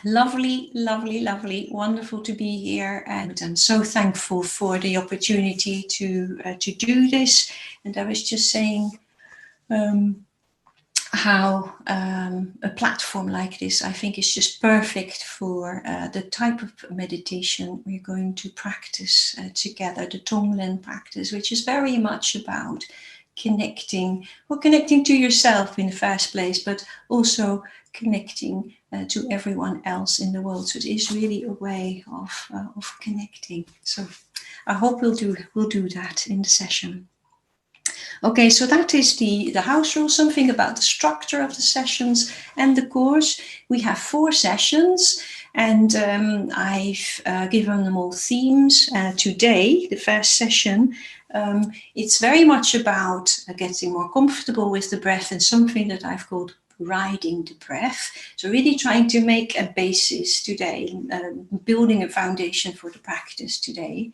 Lovely, lovely, lovely, wonderful to be here, and I'm so thankful for the opportunity to do this. And I was just saying um, how a platform like this, I think, is just perfect for the type of meditation we're going to practice together, the Tonglen practice, which is very much about connecting to yourself in the first place, but also connecting to everyone else in the world. So it is really a way of connecting. So I hope we'll do that in the session. Okay, so that is the house rule, something about the structure of the sessions and the course. We have 4 sessions, and I've given them all themes. Today, the first session, it's very much about getting more comfortable with the breath, and something that I've called riding the breath. So really trying to make a basis today, building a foundation for the practice today.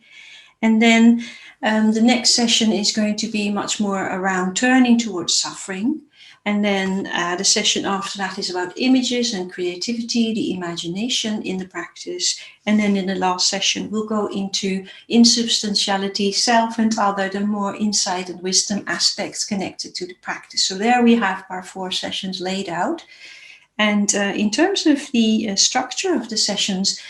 And then the next session is going to be much more around turning towards suffering. And then the session after that is about images and creativity, the imagination in the practice. And then in the last session, we'll go into insubstantiality, self and other, the more insight and wisdom aspects connected to the practice. So there we have our 4 sessions laid out. And in terms of the structure of the sessions,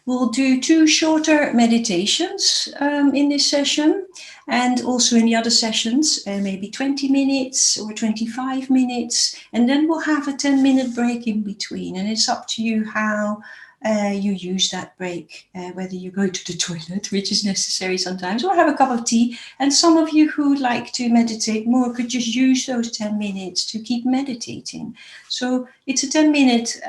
we'll do 2 shorter meditations in this session, and also in the other sessions, maybe 20 minutes or 25 minutes, and then we'll have a 10-minute break in between. And it's up to you how you use that break, whether you go to the toilet, which is necessary sometimes, or have a cup of tea. And some of you who like to meditate more could just use those 10 minutes to keep meditating. So it's a 10-minute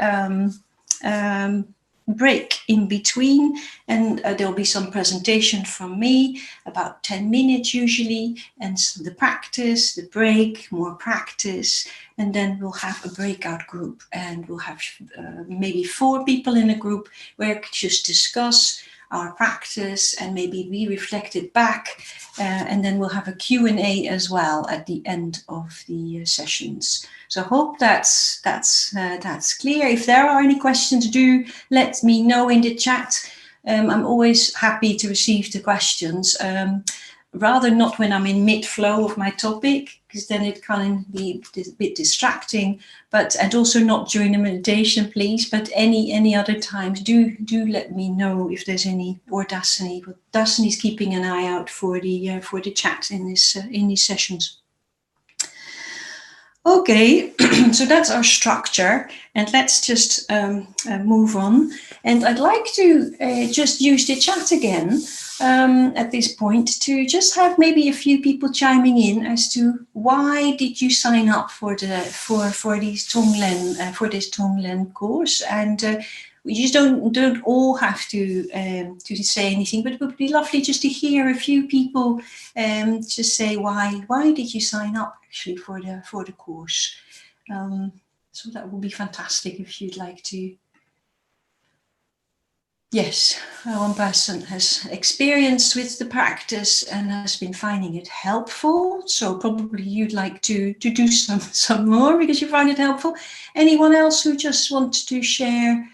break in between, and there'll be some presentation from me, about 10 minutes usually, and so the practice, the break, more practice, and then we'll have a breakout group, and we'll have maybe 4 people in a group where we could just discuss our practice and maybe we reflect it back, and then we'll have a Q&A as well at the end of the sessions. So I hope that's clear. If there are any questions, do let me know in the chat. I'm always happy to receive the questions. Rather not when I'm in mid-flow of my topic, because then it can be a bit distracting. And also not during the meditation, please. But any other times, do let me know if there's any, or Dasani. Dasani's keeping an eye out for the chat in these sessions. Okay, so that's our structure, and let's just move on. And I'd like to just use the chat again at this point to just have maybe a few people chiming in as to why did you sign up for these Tonglen for this Tonglen course. And you just don't all have to say anything, but it would be lovely just to hear a few people just say why did you sign up actually for the course. So that would be fantastic if you'd like to. Yes, one person has experience with the practice and has been finding it helpful. So probably you'd like to do some more because you find it helpful. Anyone else who just wants to share?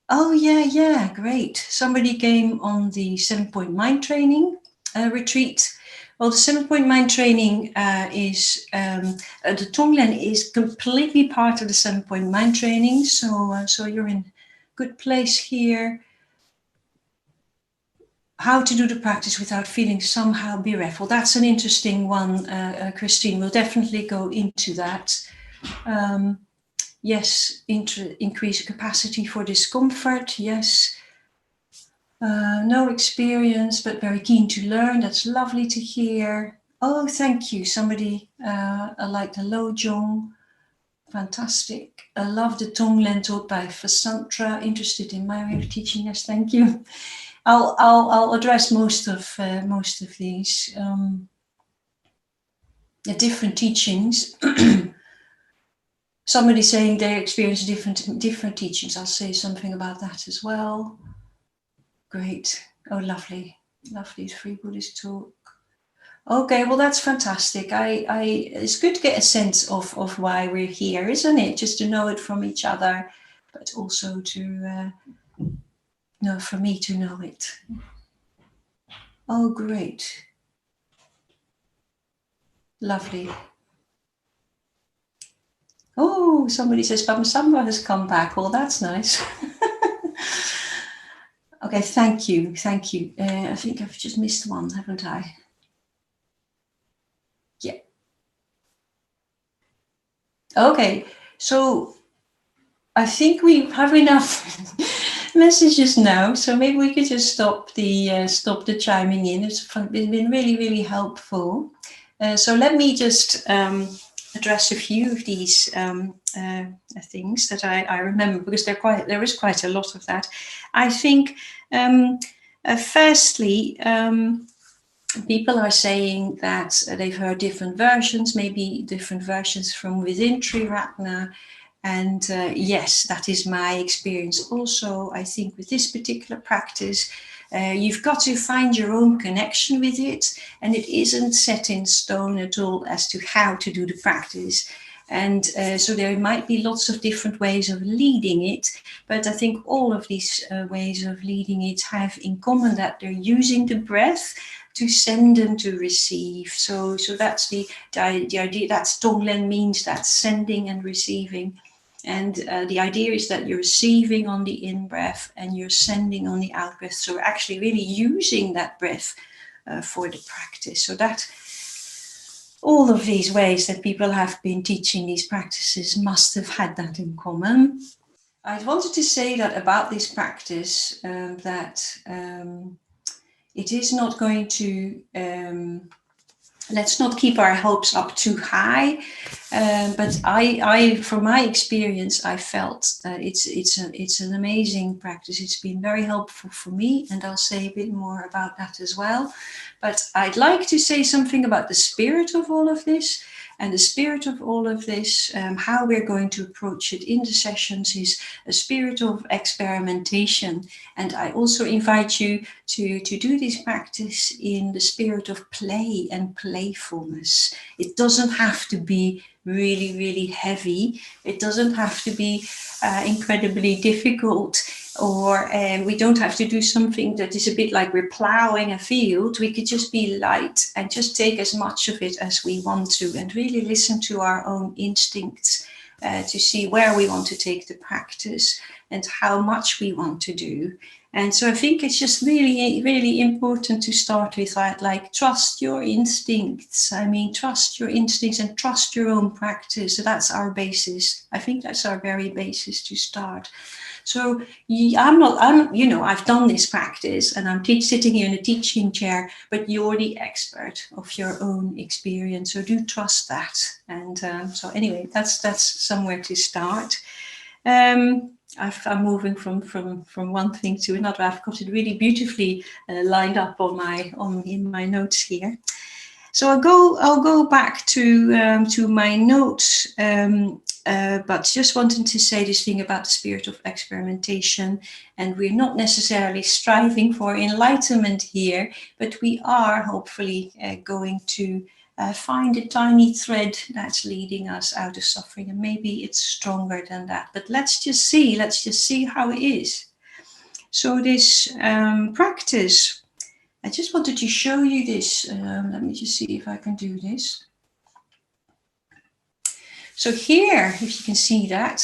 Oh yeah, great. Somebody came on the 7-point mind training retreat. Well, the 7-point mind training is, the Tonglen is completely part of the 7-point mind training. So you're in good place here. How to do the practice without feeling somehow bereft. Well, that's an interesting one, Christine. We'll definitely go into that. Yes, increase capacity for discomfort. Yes. No experience, but very keen to learn. That's lovely to hear. Oh, thank you. Somebody like the Lojong. Fantastic. I love the Tonglen taught by Vasantra. Interested in my way of teaching. Yes, thank you. I'll address most of these the different teachings. Somebody saying they experience different teachings. I'll say something about that as well. Great. Oh, lovely. Lovely. Free Buddhist talk. Okay, well, that's fantastic. It's good to get a sense of why we're here, isn't it? Just to know it from each other. but also to for me to know it. Oh, great. Lovely. Oh, somebody says Padmasambhava has come back. Well, that's nice. Okay, thank you. Thank you. I think I've just missed one, haven't I? Yeah. Okay, so I think we have enough messages now, so maybe we could just stop the chiming in. It's been really, really helpful. So let me just address a few of these things that I remember, because there is quite a lot of that. I think firstly, people are saying that they've heard different versions, maybe different versions from within Triratna. And yes, that is my experience also. I think with this particular practice, you've got to find your own connection with it, and it isn't set in stone at all as to how to do the practice. And so there might be lots of different ways of leading it, but I think all of these ways of leading it have in common that they're using the breath to send and to receive. So that's the idea. That's Tonglen means, that's sending and receiving. And the idea is that you're receiving on the in-breath and you're sending on the out-breath. So we're actually really using that breath for the practice. So that all of these ways that people have been teaching these practices must have had that in common. I wanted to say that about this practice, it is not going to, let's not keep our hopes up too high. But I, from my experience, I felt that it's an amazing practice. It's been very helpful for me, and I'll say a bit more about that as well. But I'd like to say something about the spirit of all of this. And the spirit of all of this, how we're going to approach it in the sessions, is a spirit of experimentation. And I also invite you to do this practice in the spirit of play and playfulness. It doesn't have to be really, really heavy. It doesn't have to be incredibly difficult, or we don't have to do something that is a bit like we're plowing a field. We could just be light and just take as much of it as we want to, and really listen to our own instincts to see where we want to take the practice and how much we want to do. And so I think it's just really, really important to start with that, like, trust your instincts. I mean, trust your instincts and trust your own practice. So that's our basis. I think that's our very basis to start. So I've done this practice and I'm sitting here in a teaching chair, but you're the expert of your own experience. So do trust that. And so anyway, that's somewhere to start. I'm moving from one thing to another. I've got it really beautifully lined up in my notes here. So I'll go back to my notes, but just wanting to say this thing about the spirit of experimentation. And we're not necessarily striving for enlightenment here, but we are hopefully going to find a tiny thread that's leading us out of suffering, and maybe it's stronger than that. But let's just see how it is. So this practice, I just wanted to show you this. Let me just see if I can do this. So here, if you can see that,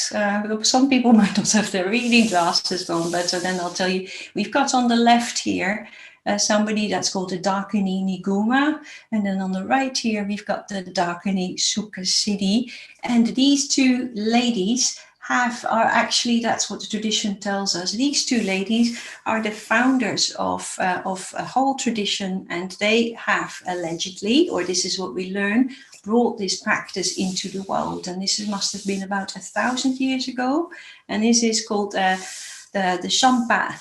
some people might not have their reading glasses on, but then I'll tell you, we've got on the left here somebody that's called the Dakini Niguma, and then on the right here we've got the Dakini Sukhasiddhi, and these two ladies are actually, that's what the tradition tells us, these two ladies are the founders of a whole tradition, and they have allegedly, or this is what we learn, brought this practice into the world. And this must have been about 1,000 years ago, and this is called the Shampa.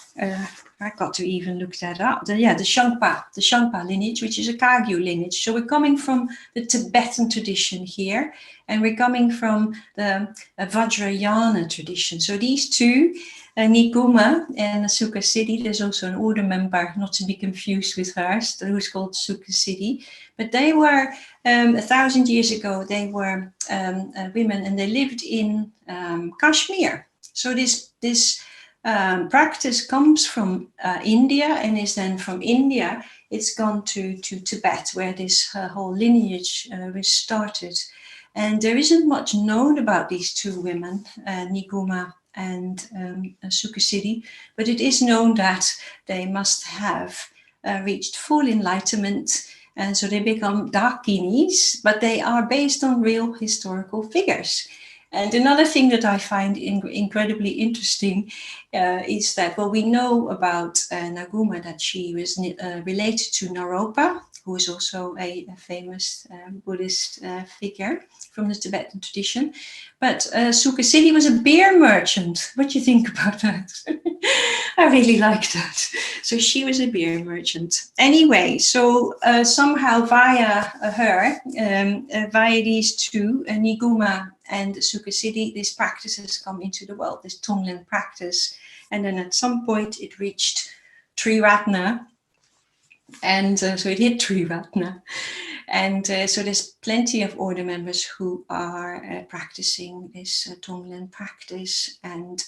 I got to even look that up. The Shampa lineage, which is a Kagyu lineage. So we're coming from the Tibetan tradition here, and we're coming from the Vajrayana tradition. So these two, Niguma and Sukhasiddhi, there's also an order member, not to be confused with hers, who's called Sukhasiddhi. But they were 1,000 years ago. They were women, and they lived in Kashmir. So this practice comes from India, and is then from India it's gone to Tibet, where this whole lineage was started. And there isn't much known about these two women, Niguma and Sukhasiddhi, but it is known that they must have reached full enlightenment, and so they become Dakinis, but they are based on real historical figures. And another thing that I find incredibly interesting is that, well, we know about Naguma, that she was related to Naropa, who is also a famous Buddhist figure from the Tibetan tradition. But Sukhasiddhi was a beer merchant. What do you think about that? I really like that. So she was a beer merchant. Anyway, so somehow via her, via these two, Niguma and Sukhasiddhi, this practice has come into the world, this Tonglen practice. And then at some point it reached Triratna. And so it hit Triratna. And so there's plenty of order members who are practicing this Tonglen practice. And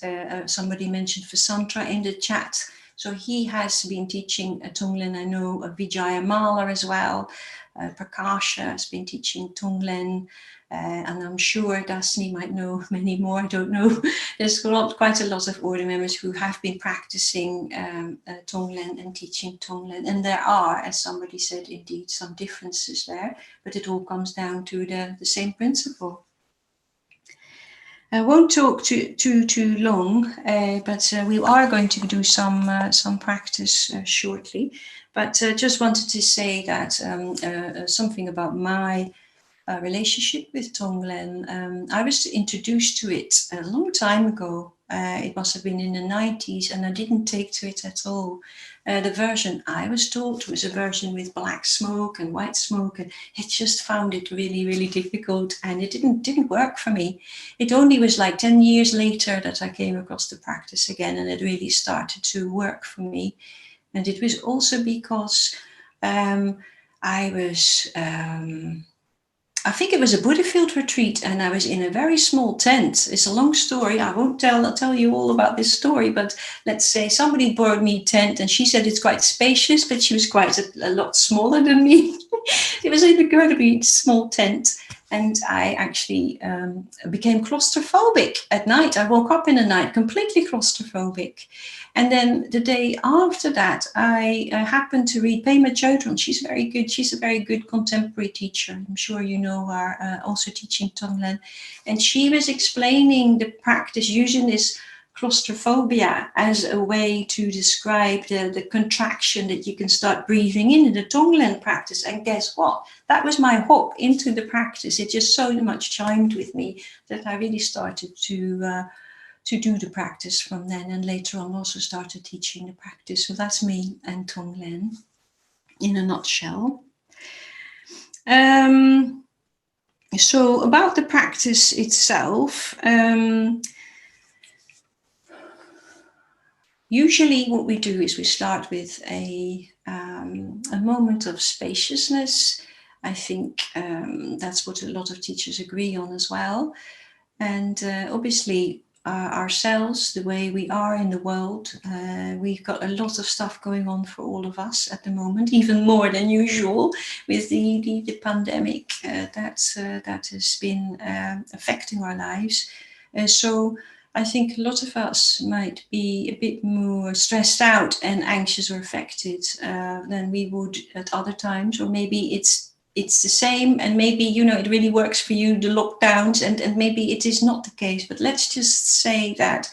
somebody mentioned Vasantra in the chat. So he has been teaching Tonglen. I know Vijaya Mala as well. Prakasha has been teaching Tonglen. And I'm sure Dasni might know many more, I don't know. There's quite a lot of order members who have been practicing Tonglen and teaching Tonglen. And there are, as somebody said, indeed some differences there, but it all comes down to the same principle. I won't talk too long, but we are going to do some practice shortly. But just wanted to say that something about my relationship with Tonglen. I was introduced to it a long time ago. It must have been in the 90s, and I didn't take to it at all. The version I was taught was a version with black smoke and white smoke, and it just found it really, really difficult, and it didn't work for me. It only was like 10 years later that I came across the practice again, and it really started to work for me. And it was also because I was... I think it was a Buddha field retreat, and I was in a very small tent. It's a long story. I won't tell you all about this story, but let's say somebody borrowed me a tent, and she said it's quite spacious, but she was quite a lot smaller than me. It was an incredibly small tent, and I actually became claustrophobic at night. I woke up in the night completely claustrophobic. And then the day after that, I happened to read Pema Chodron. She's very good. She's a very good contemporary teacher. I'm sure you know her, also teaching Tonglen. And she was explaining the practice using this claustrophobia as a way to describe the contraction that you can start breathing in the Tonglen practice. And guess what? That was my hook into the practice. It just so much chimed with me that I really started to do the practice from then, and later on also started teaching the practice. So that's me and Tonglen in a nutshell. So about the practice itself, usually what we do is we start with a moment of spaciousness. I think that's what a lot of teachers agree on as well. And obviously, ourselves, the way we are in the world, we've got a lot of stuff going on for all of us at the moment, even more than usual with the pandemic that has been affecting our lives. So I think a lot of us might be a bit more stressed out and anxious or affected than we would at other times, or maybe it's the same, and maybe, it really works for you, the lockdowns, and maybe it is not the case. But let's just say that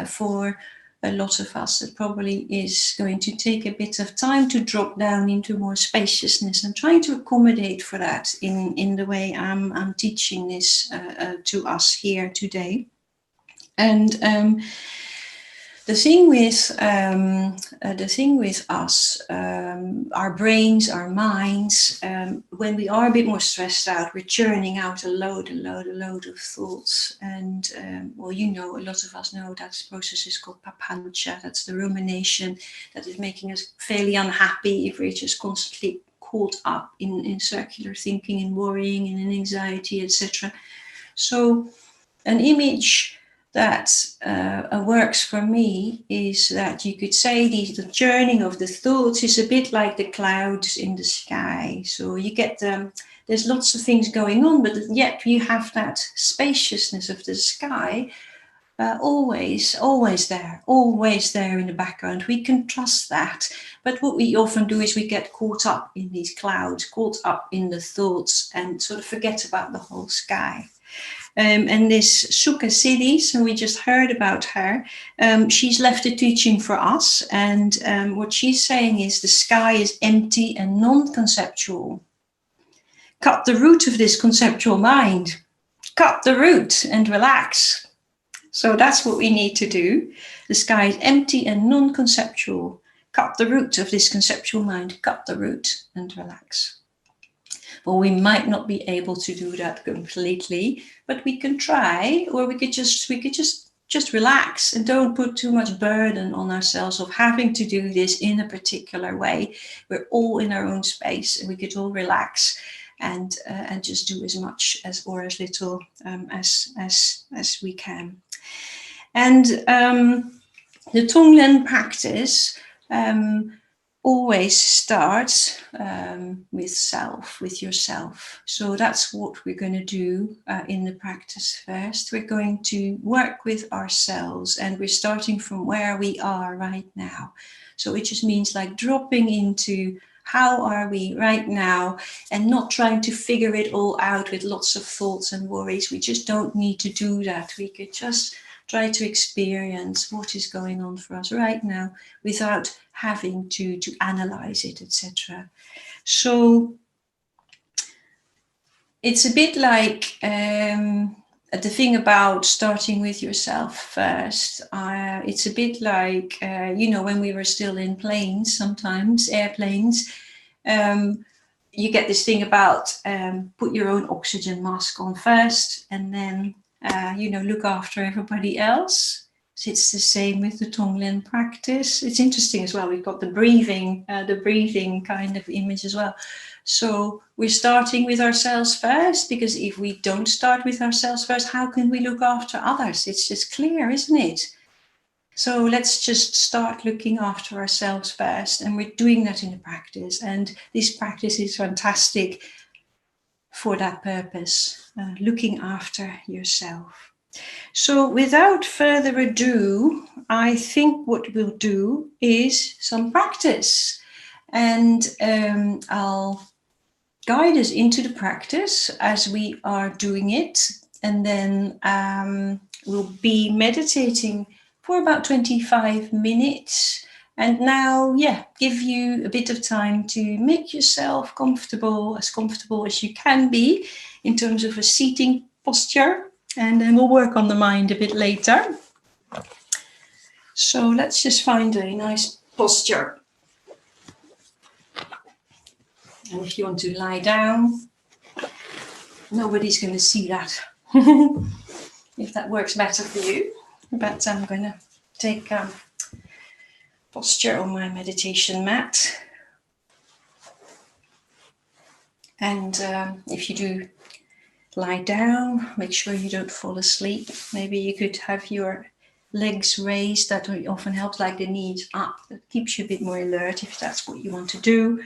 for a lot of us, it probably is going to take a bit of time to drop down into more spaciousness, and trying to accommodate for that in the way I'm teaching this to us here today. And the thing with us, our brains, our minds, when we are a bit more stressed out, we're churning out a load of thoughts. And a lot of us know that process is called papancha. That's the rumination that is making us fairly unhappy if we're just constantly caught up in circular thinking, in worrying, and in anxiety, etc. So an image that works for me is that you could say the journey of the thoughts is a bit like the clouds in the sky. So you get there's lots of things going on, but yet you have that spaciousness of the sky always there in the background. We can trust that. But what we often do is we get caught up in these clouds, caught up in the thoughts, and sort of forget about the whole sky. And this Sukha Siddhi, so we just heard about her, she's left a teaching for us. And what she's saying is the sky is empty and non-conceptual. Cut the root of this conceptual mind. Cut the root and relax. So that's what we need to do. The sky is empty and non-conceptual. Cut the root of this conceptual mind. Cut the root and relax. Well, we might not be able to do that completely, but we can try, or we could just relax and don't put too much burden on ourselves of having to do this in a particular way. We're all in our own space, and we could all relax and just do as much as or as little as we can. And the Tonglen practice always starts with self, with yourself. So that's what we're going to do in the practice first. We're going to work with ourselves, and we're starting from where we are right now. So it just means like dropping into how are we right now, and not trying to figure it all out with lots of thoughts and worries. We just don't need to do that. We could just try to experience what is going on for us right now without having to analyze it, etc. So it's a bit like the thing about starting with yourself first. It's a bit like, when we were still in planes, sometimes airplanes, you get this thing about put your own oxygen mask on first, and then look after everybody else. So it's the same with the Tonglen practice. It's interesting as well. We've got the breathing kind of image as well. So we're starting with ourselves first, because if we don't start with ourselves first, how can we look after others? It's just clear, isn't it? So let's just start looking after ourselves first. And we're doing that in the practice. And this practice is fantastic for that purpose, looking after yourself. So without further ado, I think what we'll do is some practice, and I'll guide us into the practice as we are doing it, and then we'll be meditating for about 25 minutes. And now, give you a bit of time to make yourself comfortable as you can be in terms of a seating posture. And then we'll work on the mind a bit later. So let's just find a nice posture. And if you want to lie down, nobody's going to see that. If that works better for you. But I'm going to take posture on my meditation mat. And if you do lie down, make sure you don't fall asleep. Maybe you could have your legs raised. That often helps, like the knees up. That keeps you a bit more alert if that's what you want to do.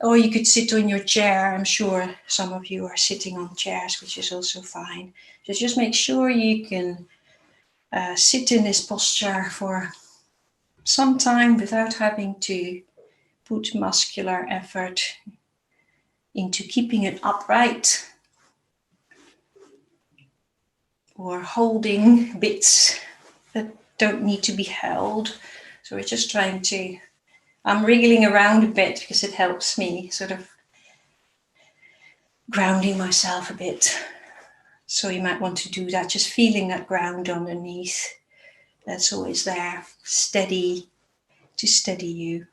Or you could sit on your chair. I'm sure some of you are sitting on chairs, which is also fine. So just make sure you can sit in this posture for some time without having to put muscular effort into keeping it upright, or holding bits that don't need to be held. So we're just trying to, I'm wriggling around a bit because it helps me sort of grounding myself a bit. So you might want to do that, just feeling that ground underneath. That's always there, steady, to steady you.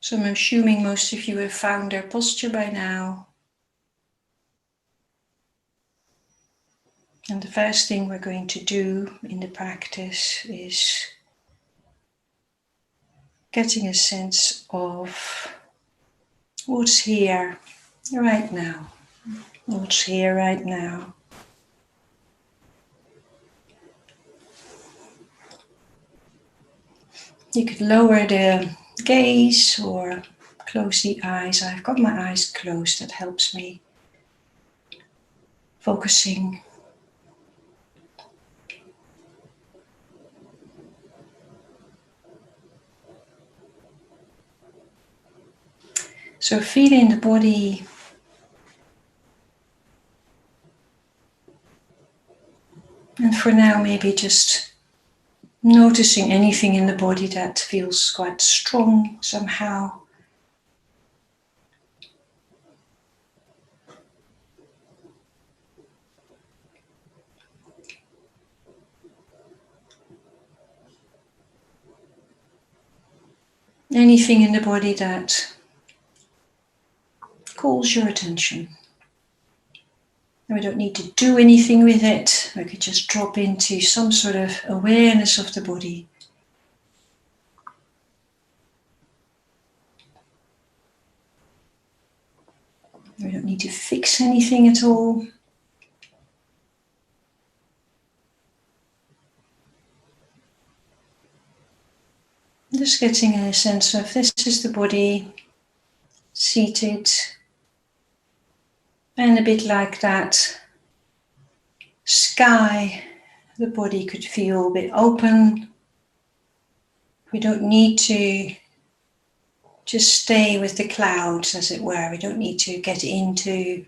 So I'm assuming most of you have found their posture by now. And the first thing we're going to do in the practice is getting a sense of what's here right now. what's here right now. You could lower the gaze or close the eyes. I've got my eyes closed, that helps me focusing. So feeling the body and for now maybe just noticing anything in the body that feels quite strong somehow. Anything in the body that calls your attention. And we don't need to do anything with it. We could just drop into some sort of awareness of the body. We don't need to fix anything at all. Just getting a sense of this is the body seated, and a bit like that sky, the body could feel a bit open. We don't need to just stay with the clouds, as it were. We don't need to get into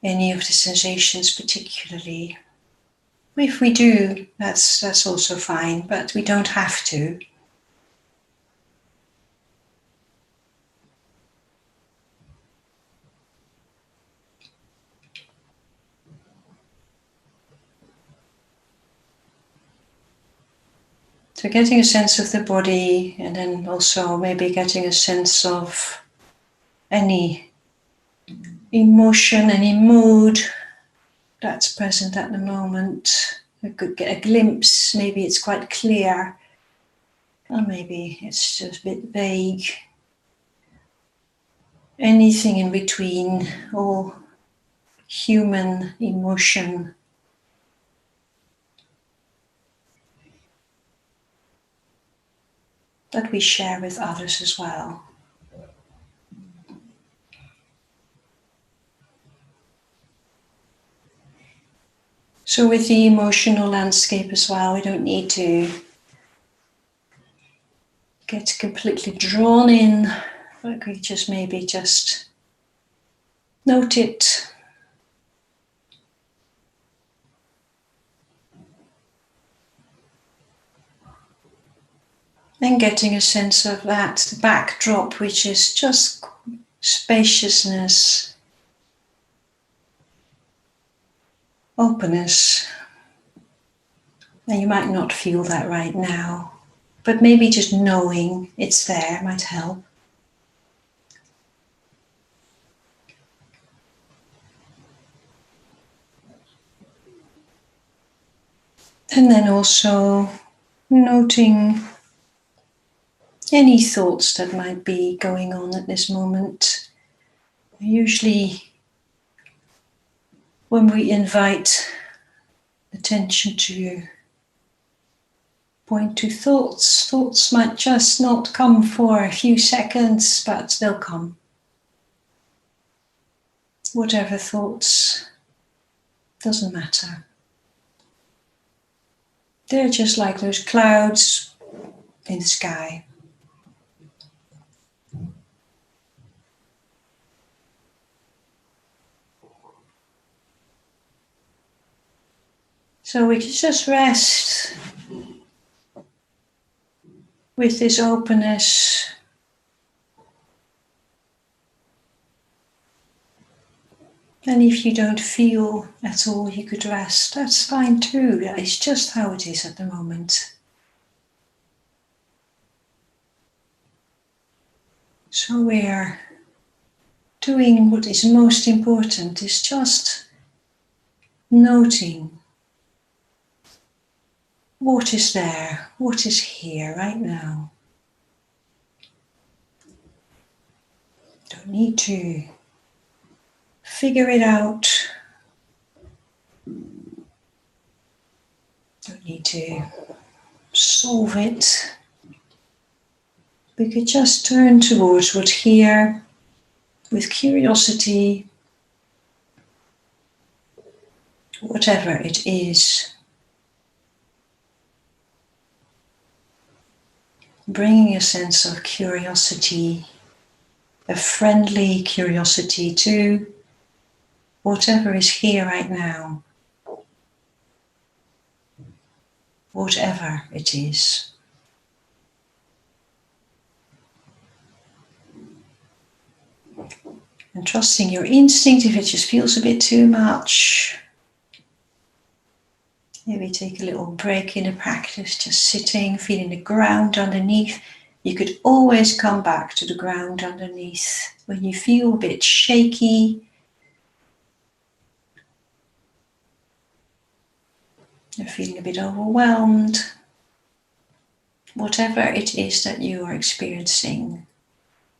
any of the sensations particularly. If we do, that's also fine, but we don't have to. So getting a sense of the body, and then also maybe getting a sense of any emotion, any mood that's present at the moment. We could get a glimpse, maybe it's quite clear, or maybe it's just a bit vague. Anything in between, all human emotion. That we share with others as well. So with the emotional landscape as well, we don't need to get completely drawn in, but we just maybe just note it. And getting a sense of that, the backdrop, which is just spaciousness, openness. And you might not feel that right now, but maybe just knowing it's there might help. And then also noting any thoughts that might be going on at this moment. Usually when we invite attention to point to thoughts, thoughts might just not come for a few seconds, but they'll come. Whatever thoughts, doesn't matter. They're just like those clouds in the sky. So we can just rest with this openness. And if you don't feel at all you could rest, that's fine too. It's just how it is at the moment. So we're doing what is most important, is just noting what is there, what is here right now. Don't need to figure it out. Don't need to solve it. We could just turn towards what's here with curiosity, whatever it is. Bringing a sense of curiosity, a friendly curiosity to whatever is here right now, whatever it is. And trusting your instinct if it just feels a bit too much. Maybe take a little break in the practice, just sitting, feeling the ground underneath. You could always come back to the ground underneath when you feel a bit shaky. You're feeling a bit overwhelmed. Whatever it is that you are experiencing,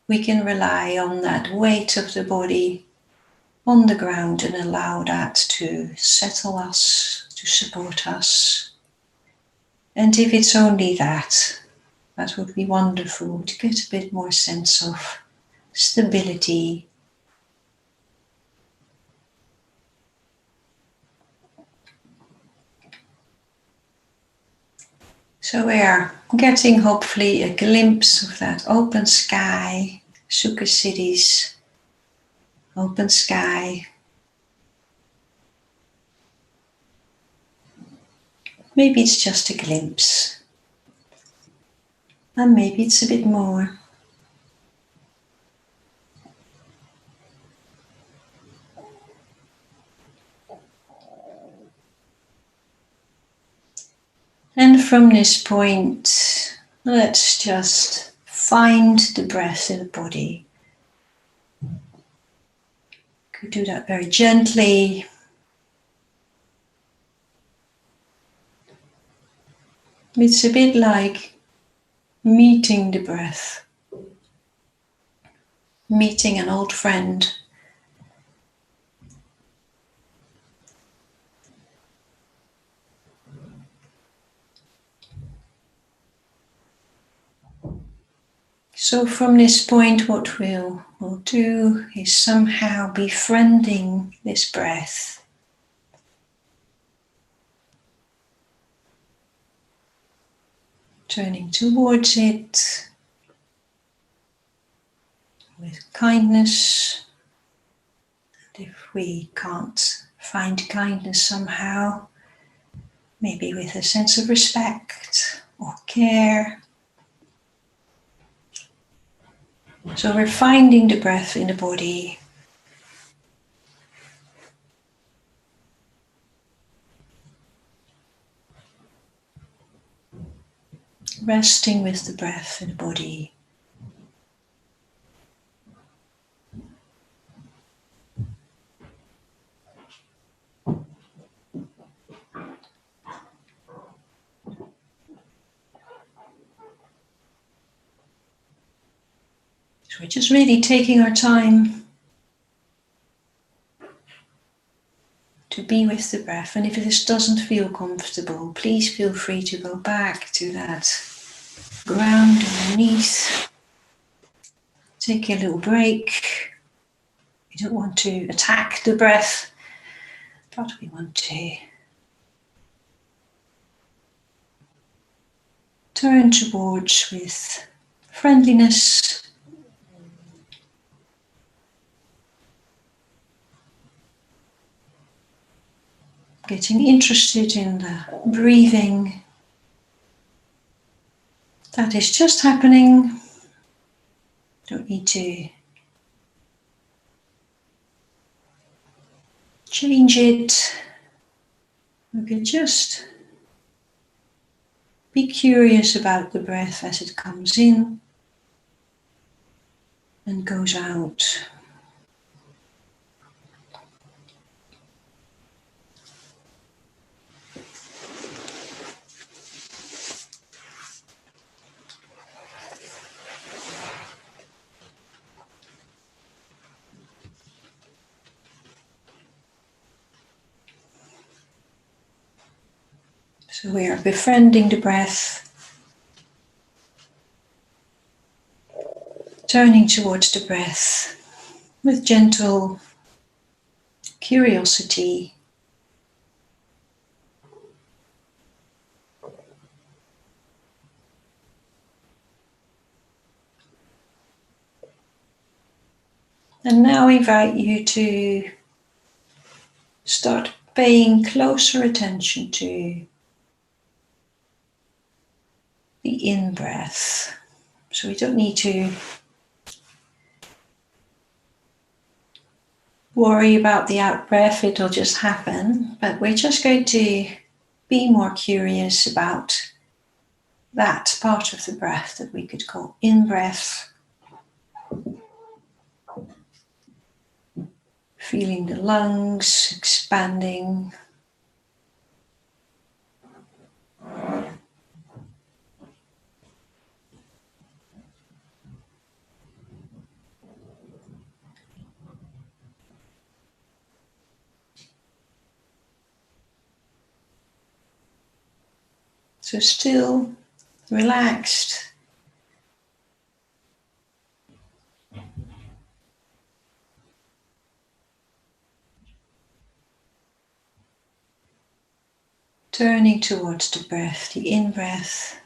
we can rely on that weight of the body on the ground and allow that to settle us, to support us. And if it's only that, that would be wonderful to get a bit more sense of stability. So we are getting hopefully a glimpse of that open sky, Sukha Siddhi's open sky. Maybe it's just a glimpse, and maybe it's a bit more. And from this point, let's just find the breath in the body. Could do that very gently. It's a bit like meeting the breath, meeting an old friend. So from this point, what we'll do is somehow befriending this breath. Turning towards it with kindness. And if we can't find kindness somehow, maybe with a sense of respect or care. So we're finding the breath in the body. Resting with the breath in the body. So we're just really taking our time to be with the breath. And if this doesn't feel comfortable, please feel free to go back to that ground underneath. Take a little break. We don't want to attack the breath, but we want to turn towards with friendliness. Getting interested in the breathing that is just happening. Don't need to change it. We can just be curious about the breath as it comes in and goes out. So we are befriending the breath, turning towards the breath with gentle curiosity. And now I invite you to start paying closer attention to the in-breath. So we don't need to worry about the out-breath, it'll just happen. But we're just going to be more curious about that part of the breath that we could call in-breath. Feeling the lungs expanding. So still, relaxed. Turning towards the breath, the in-breath.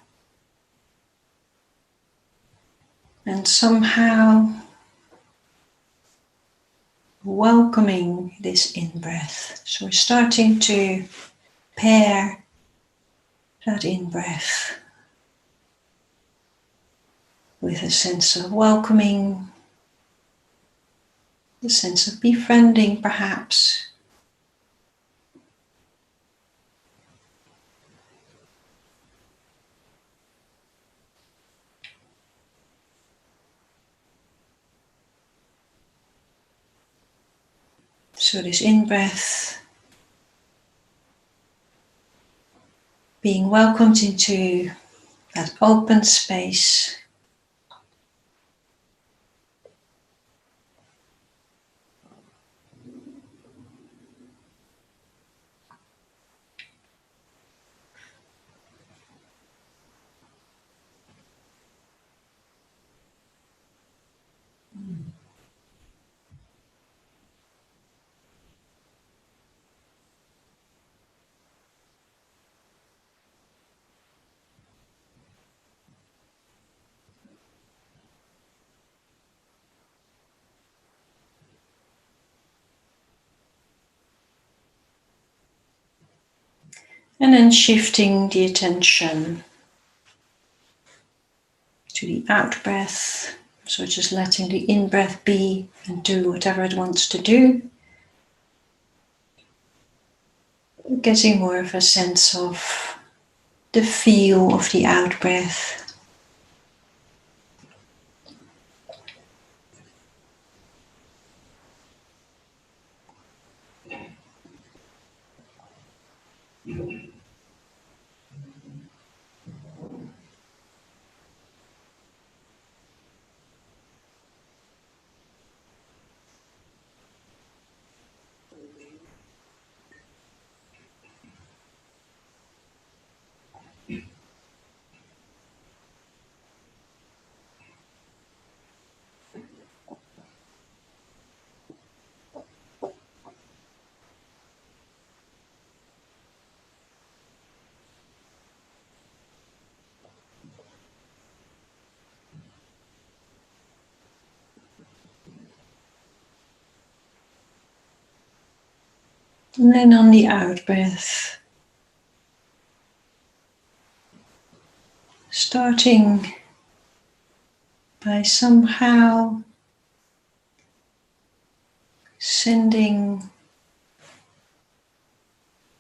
And somehow welcoming this in-breath. So we're starting to pair that in-breath with a sense of welcoming, a sense of befriending perhaps. So this in-breath being welcomed into that open space. And then shifting the attention to the out-breath. So just letting the in-breath be and do whatever it wants to do. Getting more of a sense of the feel of the out-breath. And then on the out-breath, starting by somehow sending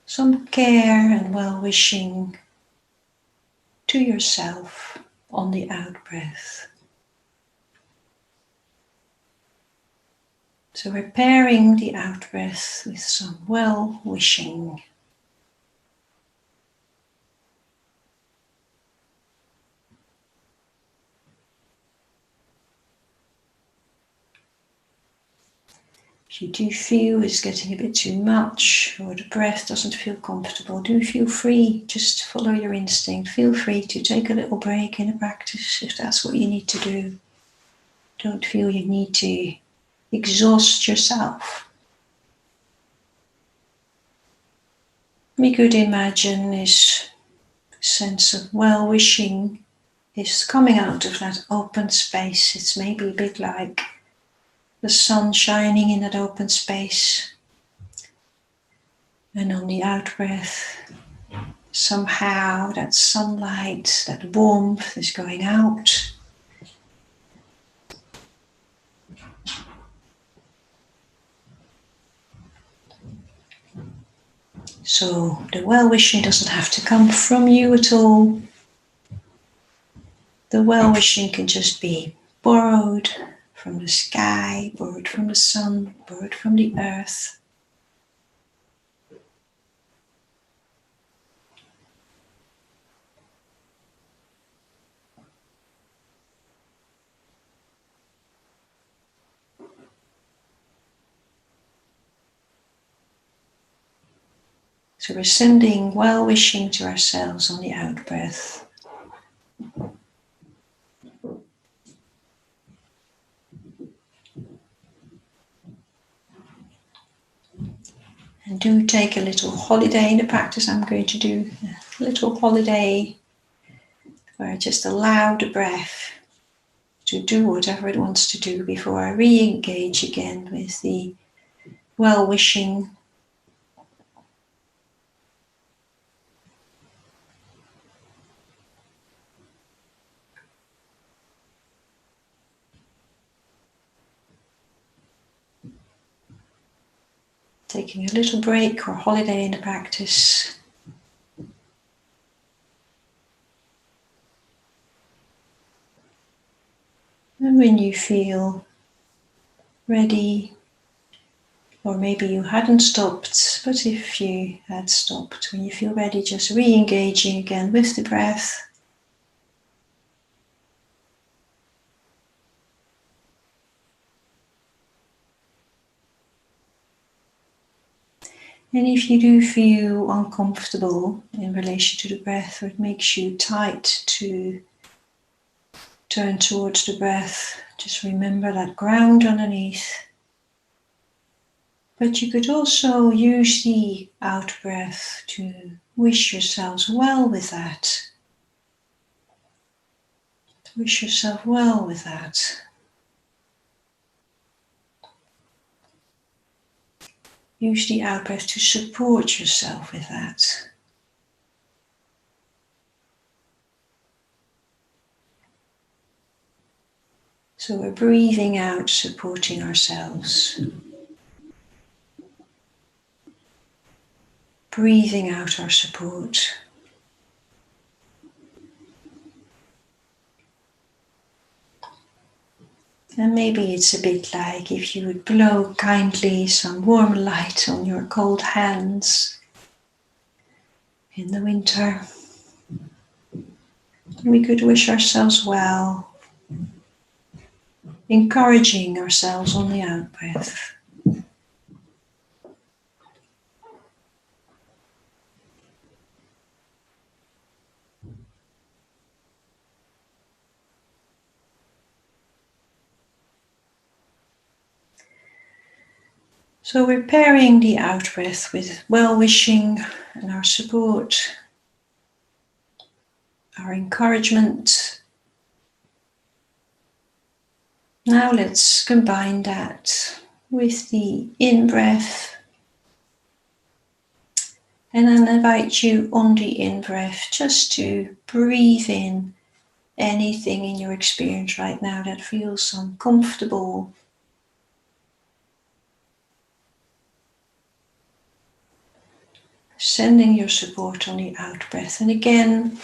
some care and well-wishing to yourself on the out-breath. So we're pairing the out-breath with some well-wishing. If you do feel it's getting a bit too much or the breath doesn't feel comfortable, do feel free, just follow your instinct. Feel free to take a little break in the practice if that's what you need to do. Don't feel you need to exhaust yourself. We could imagine this sense of well-wishing is coming out of that open space. It's maybe a bit like the sun shining in that open space. And on the out-breath, somehow that sunlight, that warmth is going out. So the well-wishing doesn't have to come from you at all. The well-wishing can just be borrowed from the sky, borrowed from the sun, borrowed from the earth. So we're sending well-wishing to ourselves on the out-breath. And do take a little holiday in the practice. I'm going to do a little holiday where I just allow the breath to do whatever it wants to do before I re-engage again with the well-wishing. Taking a little break or holiday in the practice. And when you feel ready, or maybe you hadn't stopped, but if you had stopped, when you feel ready, just re-engaging again with the breath. And if you do feel uncomfortable in relation to the breath, or it makes you tight to turn towards the breath, just remember that ground underneath. But you could also use the out-breath to wish yourselves well with that. To wish yourself well with that. Use the out-breath to support yourself with that. So we're breathing out, supporting ourselves. Breathing out our support. And maybe it's a bit like if you would blow kindly some warm light on your cold hands in the winter. We could wish ourselves well, encouraging ourselves on the out-breath. So we're pairing the out-breath with well-wishing and our support, our encouragement. Now let's combine that with the in-breath. And then invite you on the in-breath just to breathe in anything in your experience right now that feels uncomfortable. Sending your support on the out-breath. And again,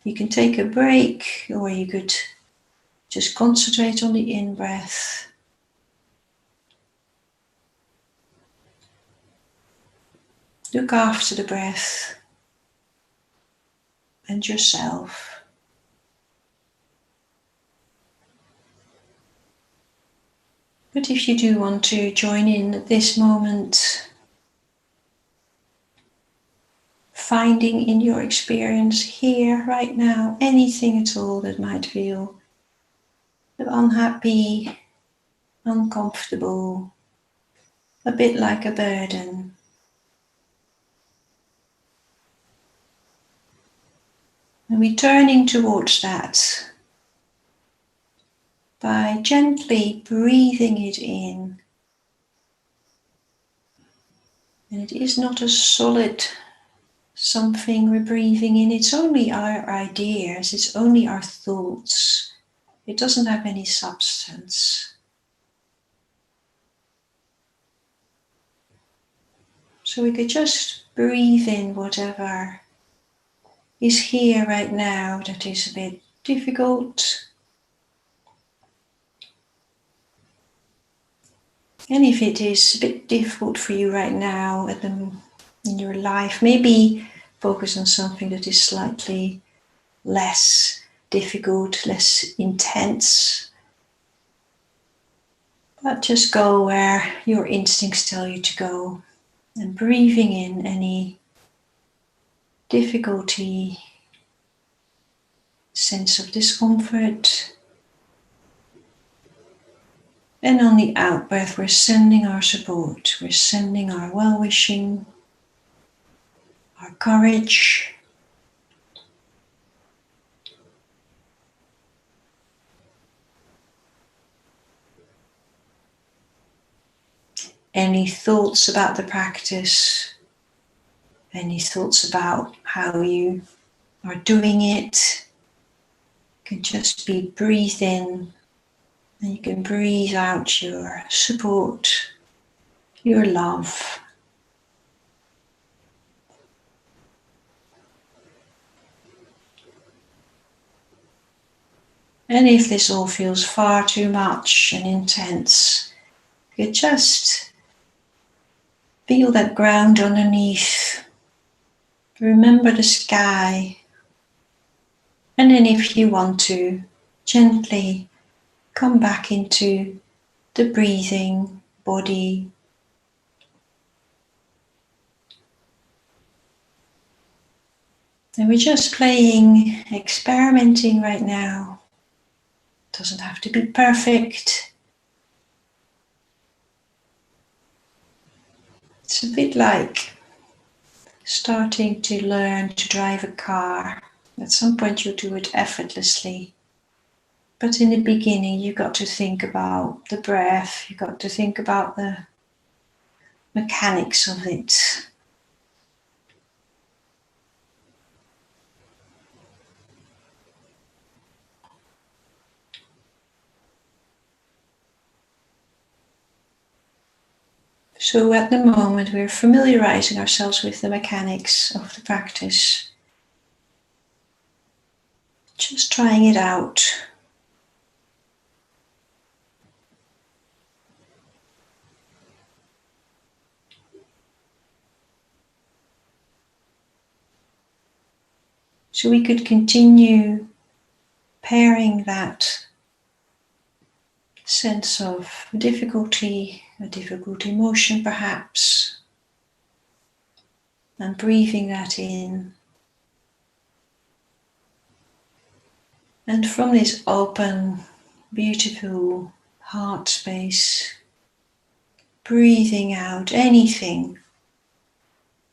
you can take a break, or you could just concentrate on the in-breath. Look after the breath and yourself. But if you do want to join in at this moment, finding in your experience here, right now, anything at all that might feel unhappy, uncomfortable, a bit like a burden. And we're turning towards that by gently breathing it in. And it is not a solid something we're breathing in, it's only our ideas, it's only our thoughts. It doesn't have any substance. So we could just breathe in whatever is here right now that is a bit difficult. And if it is a bit difficult for you right now in your life, maybe focus on something that is slightly less difficult, less intense. But just go where your instincts tell you to go. And breathing in any difficulty, sense of discomfort. And on the out breath, we're sending our support, we're sending our well-wishing, our courage. Any thoughts about the practice, any thoughts about how you are doing it, can just be breathed in, and you can breathe out your support, your love. And if this all feels far too much and intense, you just feel that ground underneath. Remember the sky. And then if you want to, gently come back into the breathing body. And we're just playing, experimenting right now. It doesn't have to be perfect. It's a bit like starting to learn to drive a car. At some point you'll do it effortlessly. But in the beginning you got to think about the breath, you got to think about the mechanics of it. So at the moment we're familiarizing ourselves with the mechanics of the practice. Just trying it out. So we could continue pairing that sense of difficulty, a difficult emotion perhaps, and breathing that in. And from this open, beautiful heart space, breathing out anything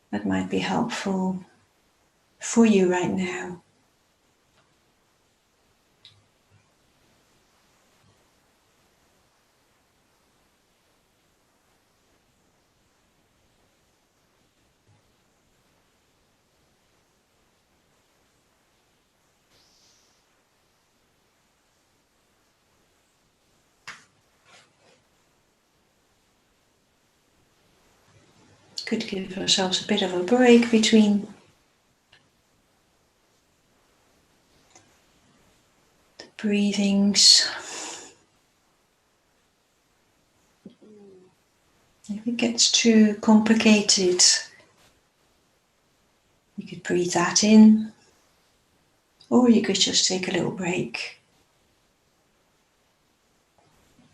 that might be helpful for you right now. Could give ourselves a bit of a break between the breathings. If it gets too complicated, you could breathe that in, or you could just take a little break.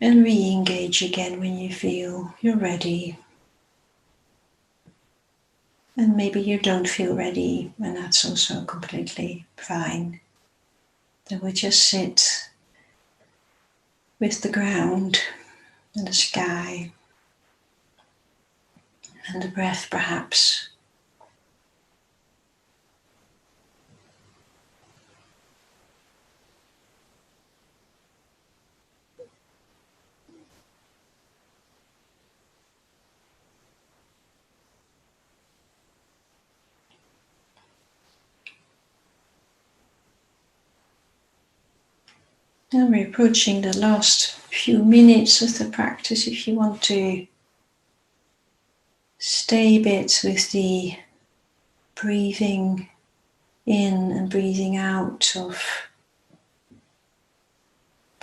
And re-engage again when you feel you're ready. And maybe you don't feel ready, and that's also completely fine. Then we just sit with the ground and the sky and the breath perhaps. And we're approaching the last few minutes of the practice. If you want to stay a bit with the breathing in and breathing out of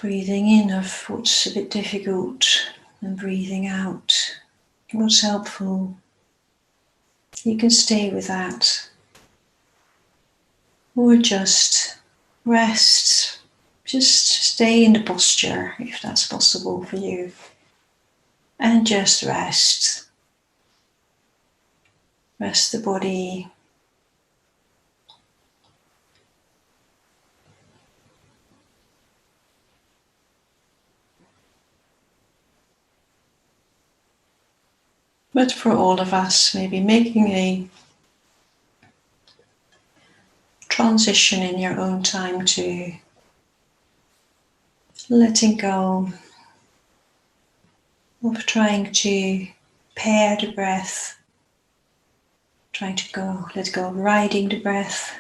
what's a bit difficult and breathing out what's helpful, you can stay with that. Or just rest, just stay in the posture if that's possible for you. And just rest. Rest the body. But for all of us, maybe making a transition in your own time to letting go of trying to pair the breath, trying to let go of riding the breath,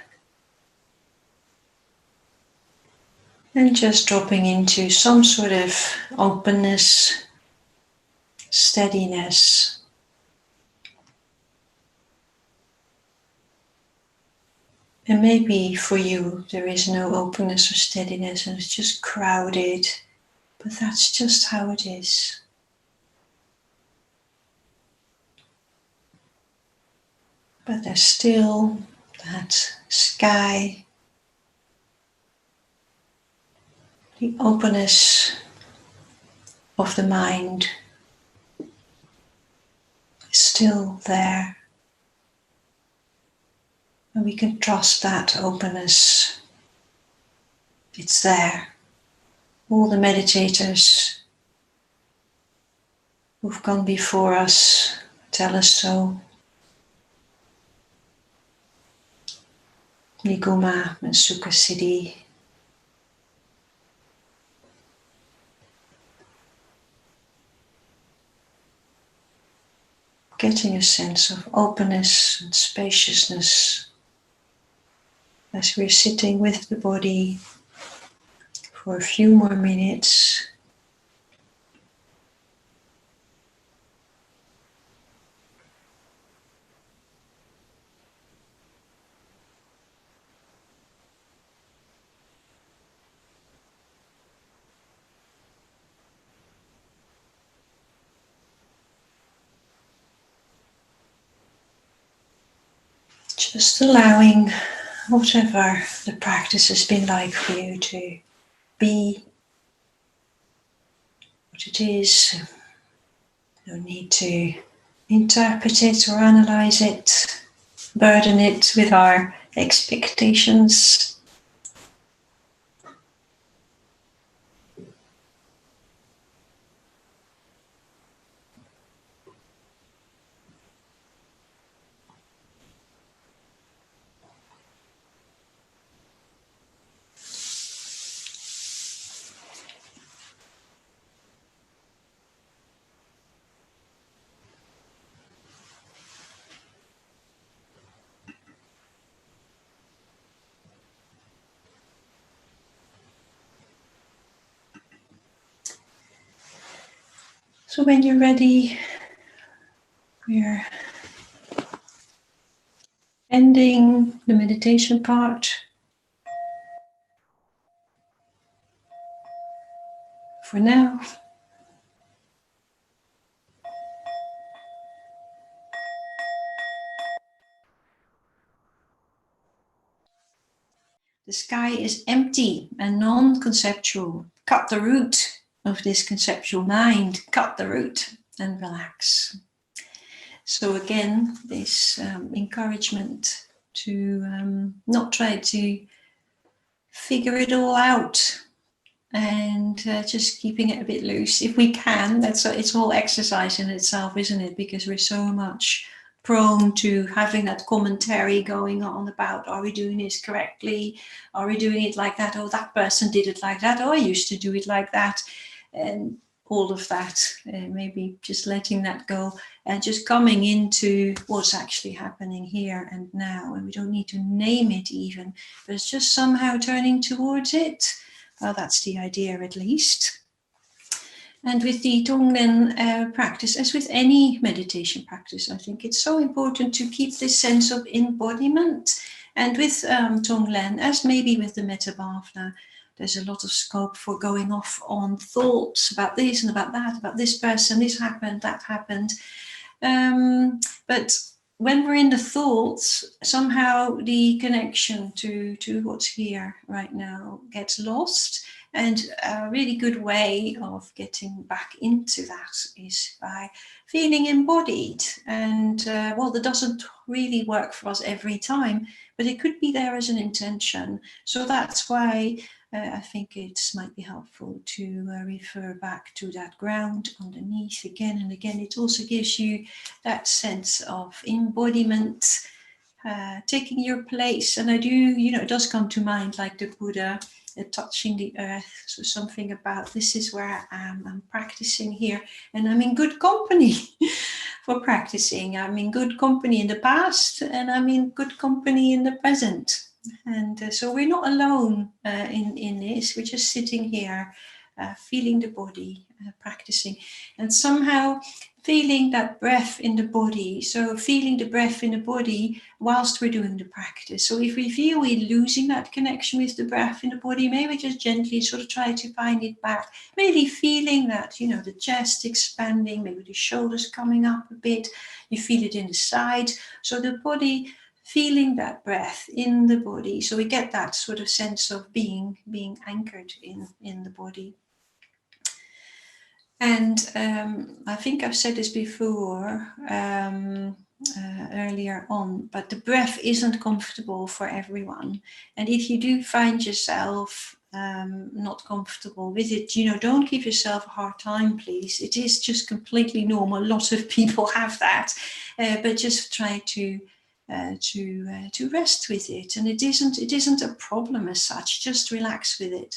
and just dropping into some sort of openness, steadiness. And maybe for you there is no openness or steadiness and it's just crowded, but that's just how it is. But there's still that sky, the openness of the mind is still there. And we can trust that openness. It's there. All the meditators who've gone before us tell us so. Niguma and Sukhasiddhi. Getting a sense of openness and spaciousness as we're sitting with the body for a few more minutes. Just allowing whatever the practice has been like for you to be what it is. No need to interpret it or analyze it, burden it with our expectations. So when you're ready, we're ending the meditation part. For now. The sky is empty and non-conceptual. Cut the root of this conceptual mind, cut the root and relax. So again, this encouragement to not try to figure it all out, and just keeping it a bit loose if we can. It's all exercise in itself, isn't it? Because we're so much prone to having that commentary going on about, are we doing this correctly? Are we doing it like that? Oh, that person did it like that. Oh, I used to do it like that. And all of that, maybe just letting that go and just coming into what's actually happening here and now. And we don't need to name it even, but it's just somehow turning towards it. Well, that's the idea, at least. And with the Tonglen practice, as with any meditation practice, I think it's so important to keep this sense of embodiment. And with Tonglen, as maybe with the Metta Bhavana, there's a lot of scope for going off on thoughts about this and about that, about this person, this happened, that happened. But when we're in the thoughts, somehow the connection to what's here right now gets lost. And a really good way of getting back into that is by feeling embodied. And well, that doesn't really work for us every time, but it could be there as an intention. So that's why I think it might be helpful to refer back to that ground underneath again and again. It also gives you that sense of embodiment, taking your place. And I do, it does come to mind like the Buddha, touching the earth. So something about, this is where I am, I'm practicing here, and I'm in good company for practicing. I'm in good company in the past, and I'm in good company in the present. And so we're not alone in this. We're just sitting here, feeling the body, practicing, and somehow feeling that breath in the body. So feeling the breath in the body whilst we're doing the practice. So if we feel we're losing that connection with the breath in the body, maybe just gently sort of try to find it back. Maybe feeling that, the chest expanding, maybe the shoulders coming up a bit. You feel it in the side. So the body, feeling that breath in the body. So we get that sort of sense of being anchored in the body. And I think I've said this before earlier on, but the breath isn't comfortable for everyone. And if you do find yourself not comfortable with it, don't give yourself a hard time, please. It is just completely normal. Lots of people have that, but just try to rest with it. And it isn't a problem as such. Just relax with it.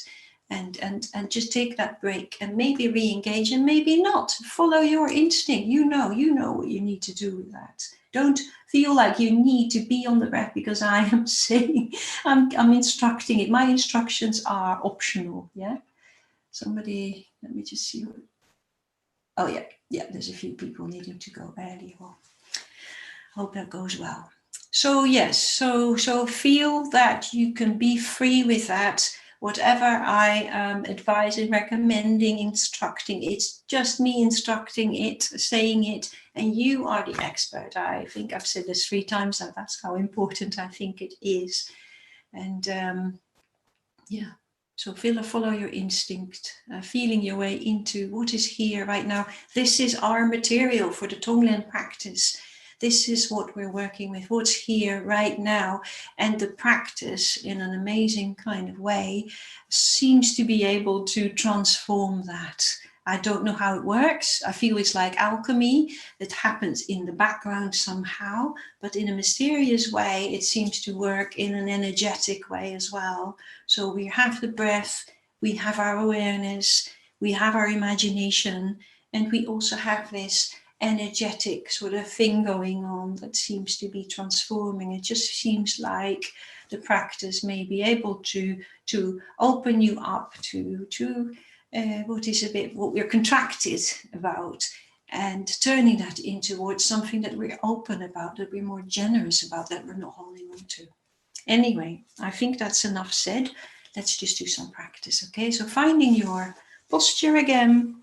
And just take that break and maybe re-engage and maybe not. Follow your instinct. You know what you need to do with that. Don't feel like you need to be on the breath because I am saying, I'm instructing it. My instructions are optional, yeah? Somebody, let me just see. Oh, yeah, there's a few people needing to go early. Well, hope that goes well. So yes, so feel that you can be free with that. Whatever I am advising, recommending, instructing, it's just me instructing it, saying it, and you are the expert. I think I've said this 3 times now. That's how important I think it is. And so follow your instinct, feeling your way into what is here right now. This is our material for the Tonglen practice. This is what we're working with, what's here right now. And the practice, in an amazing kind of way, seems to be able to transform that. I don't know how it works. I feel it's like alchemy that happens in the background somehow, but in a mysterious way, it seems to work in an energetic way as well. So we have the breath, we have our awareness, we have our imagination, and we also have this energetic sort of thing going on that seems to be transforming. It just seems like the practice may be able to open you up to what is a bit what we're contracted about, and turning that into something that we're open about, that we're more generous about, that we're not holding on to. Anyway, I think that's enough said. Let's just do some practice, okay? So finding your posture again.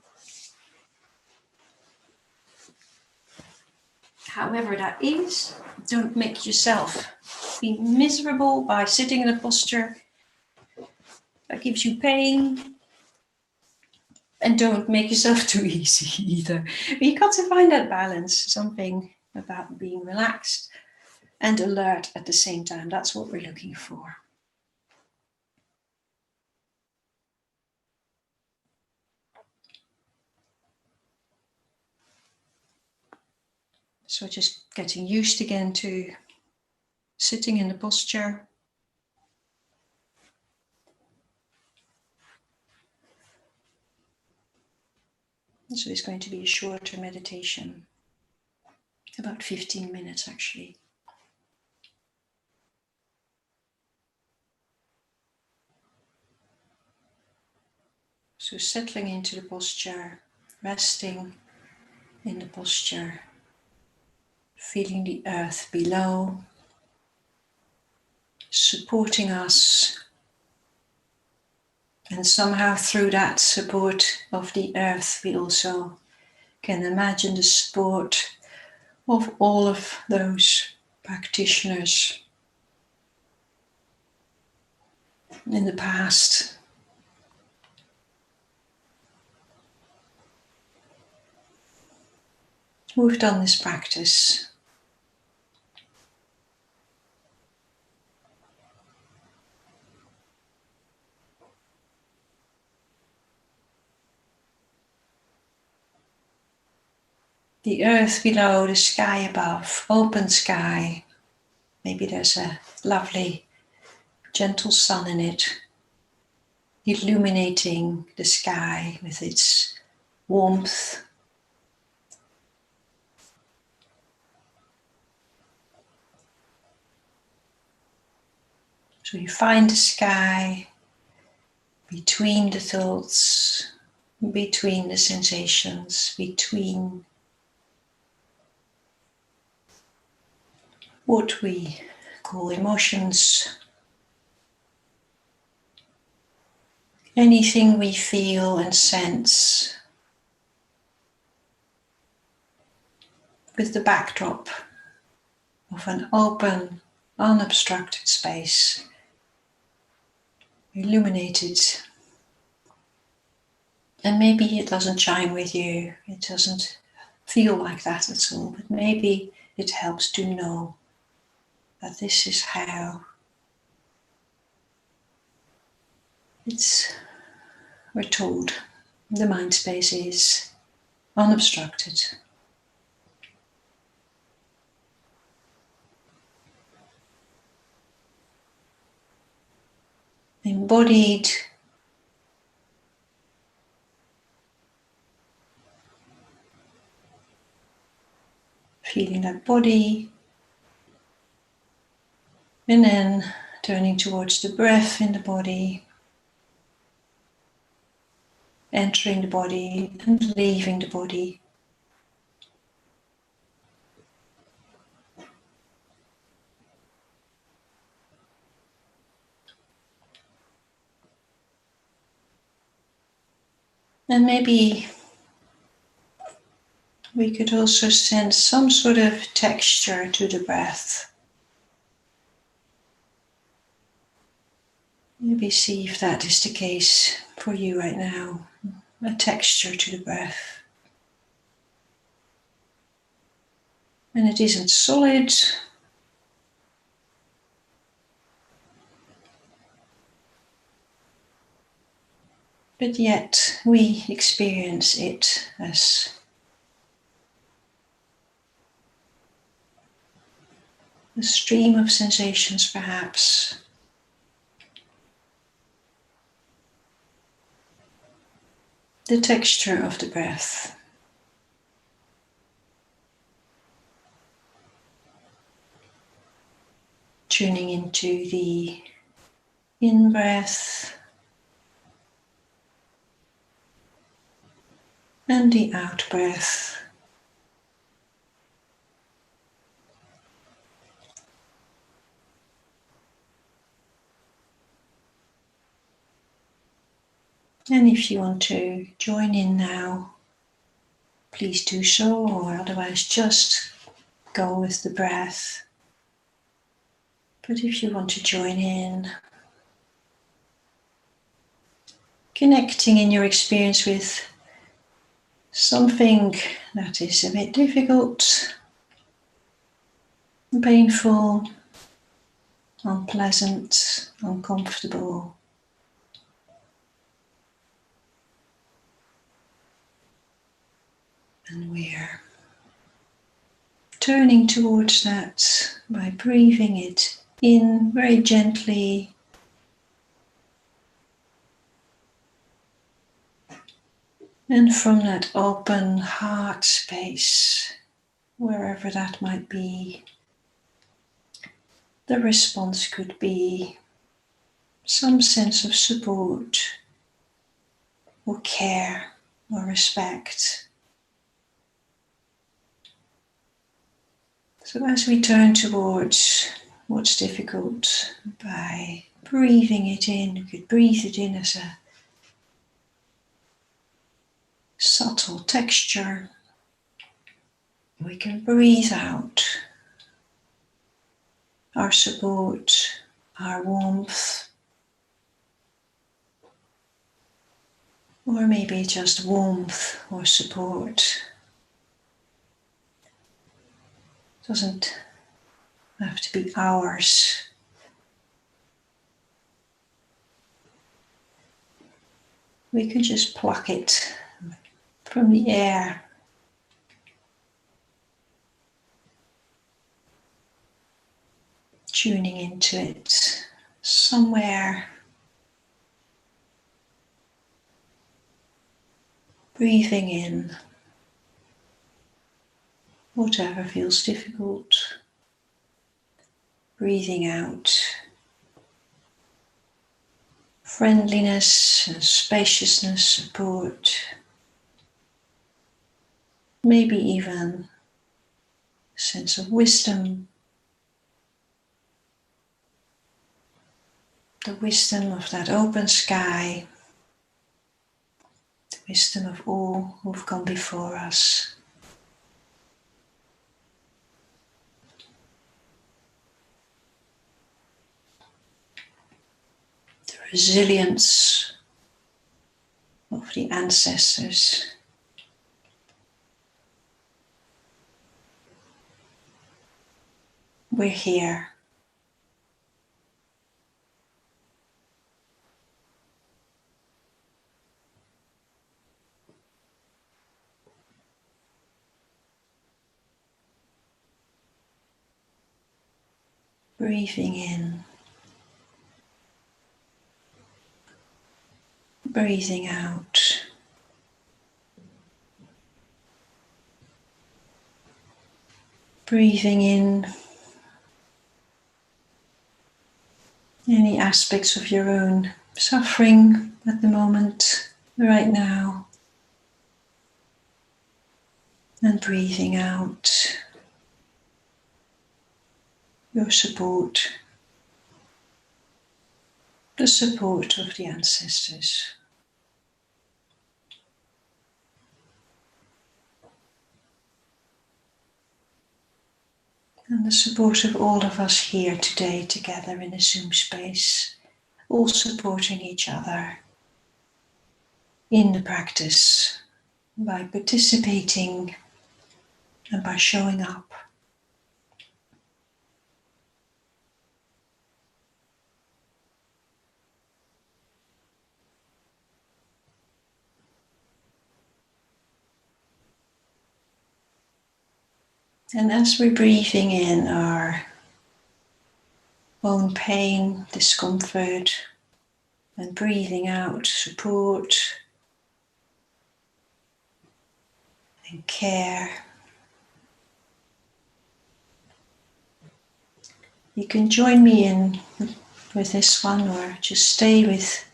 However that is, don't make yourself be miserable by sitting in a posture that gives you pain. And don't make yourself too easy either. But you got to find that balance, something about being relaxed and alert at the same time. That's what we're looking for. So just getting used again to sitting in the posture. So it's going to be a shorter meditation, about 15 minutes actually. So settling into the posture, resting in the posture, feeling the earth below, supporting us, and somehow through that support of the earth we also can imagine the support of all of those practitioners in the past. Who've done this practice. The earth below, the sky above, open sky. Maybe there's a lovely, gentle sun in it, illuminating the sky with its warmth. So you find the sky between the thoughts, between the sensations, between what we call emotions. Anything we feel and sense with the backdrop of an open, unobstructed space, illuminated. And maybe it doesn't chime with you, it doesn't feel like that at all, but maybe it helps to know that this is how we're told the mind space is unobstructed. Embodied, feeling that body, and then turning towards the breath in the body, entering the body and leaving the body. And maybe we could also send some sort of texture to the breath. Maybe see if that is the case for you right now. A texture to the breath. And it isn't solid, but yet we experience it as a stream of sensations, perhaps. The texture of the breath. Tuning into the in-breath and the out-breath. And if you want to join in now, please do so, or otherwise just go with the breath. But if you want to join in, connecting in your experience with something that is a bit difficult, painful, unpleasant, uncomfortable. And we're turning towards that by breathing it in very gently. And from that open heart space, wherever that might be, the response could be some sense of support or care or respect. So as we turn towards what's difficult by breathing it in, you could breathe it in as a subtle texture. We can breathe out our support, our warmth, or maybe just warmth or support. Doesn't have to be ours. We can just pluck it from the air. Tuning into it somewhere. Breathing in whatever feels difficult. Breathing out friendliness and spaciousness, support. Maybe even a sense of wisdom. The wisdom of that open sky. The wisdom of all who've gone before us. The resilience of the ancestors. We're here. Breathing in. Breathing out. Breathing in any aspects of your own suffering at the moment, right now. And breathing out your support, the support of the ancestors. And the support of all of us here today together in a Zoom space, all supporting each other in the practice by participating and by showing up. And as we're breathing in our own pain, discomfort, and breathing out support and care, you can join me in with this one, or just stay with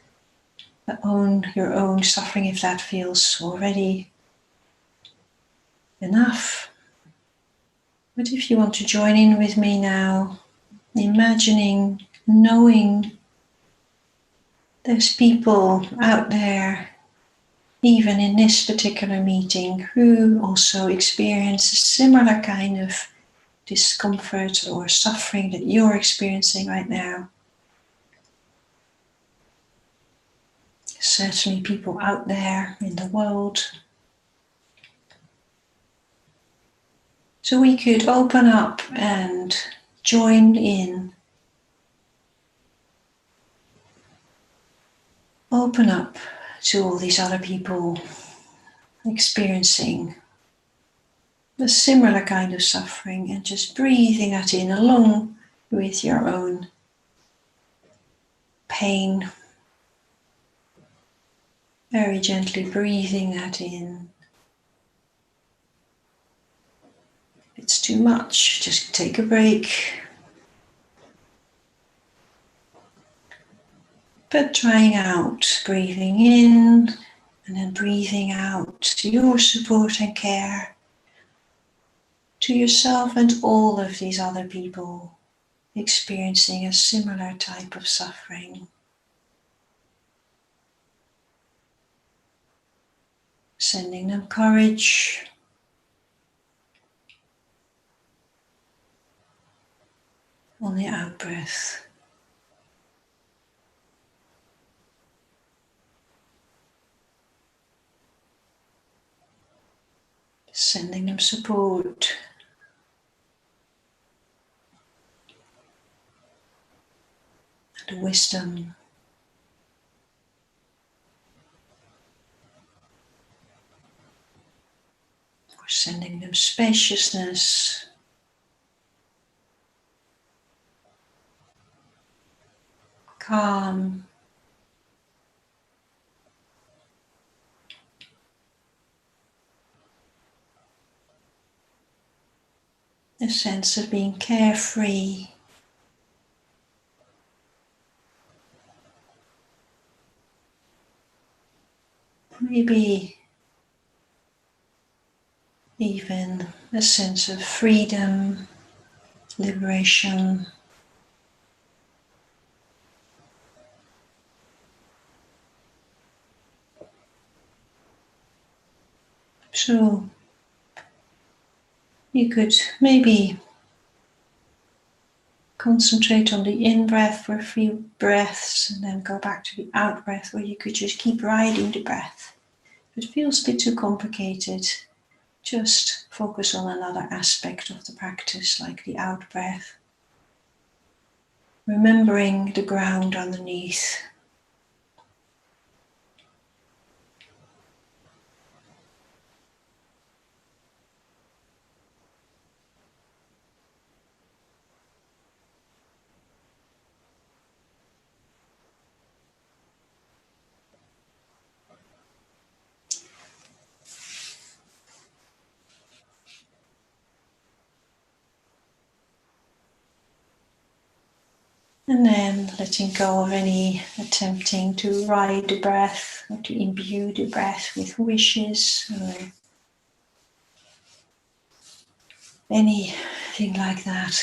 your own suffering if that feels already enough. But if you want to join in with me now, imagining, knowing there's people out there, even in this particular meeting, who also experience a similar kind of discomfort or suffering that you're experiencing right now. certainly people out there in the world. So we could open up and join in. Open up to all these other people experiencing a similar kind of suffering, and just breathing that in along with your own pain. Very gently breathing that in. If it's too much, just take a break. But trying out, breathing in and then breathing out your support and care to yourself and all of these other people experiencing a similar type of suffering. Sending them courage. On the out breath. Sending them support. And wisdom. Or sending them spaciousness. Calm. A sense of being carefree. Maybe even a sense of freedom, liberation. So you could maybe concentrate on the in-breath for a few breaths and then go back to the out-breath, or you could just keep riding the breath. If it feels a bit too complicated, just focus on another aspect of the practice, like the out-breath. Remembering the ground underneath. And then letting go of any attempting to ride the breath or to imbue the breath with wishes or anything like that.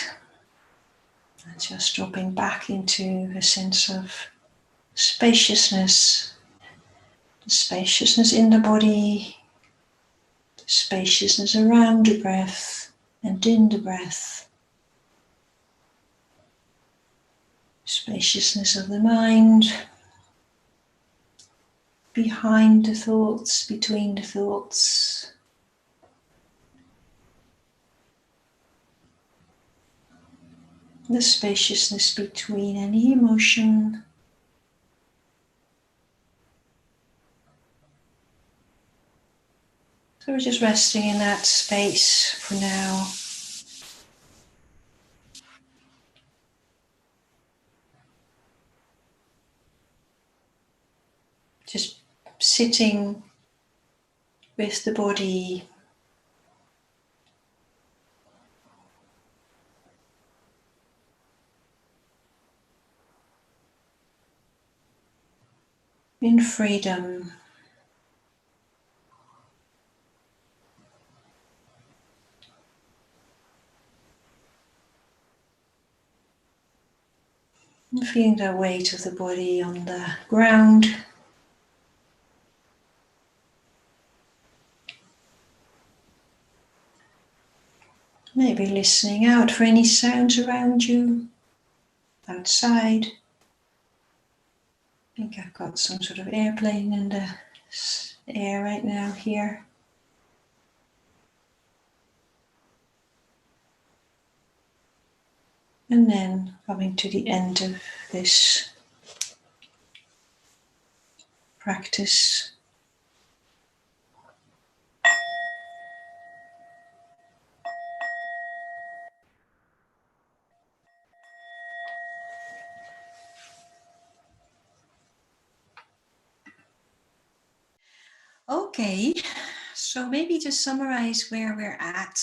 And just dropping back into a sense of spaciousness. The spaciousness in the body, the spaciousness around the breath and in the breath. Spaciousness of the mind, behind the thoughts, between the thoughts. The spaciousness between any emotion. So we're just resting in that space for now. Just sitting with the body. In freedom. And feeling the weight of the body on the ground. Maybe listening out for any sounds around you, outside. I think I've got some sort of airplane in the air right now here. And then coming to the end of this practice. Okay, so maybe to summarize where we're at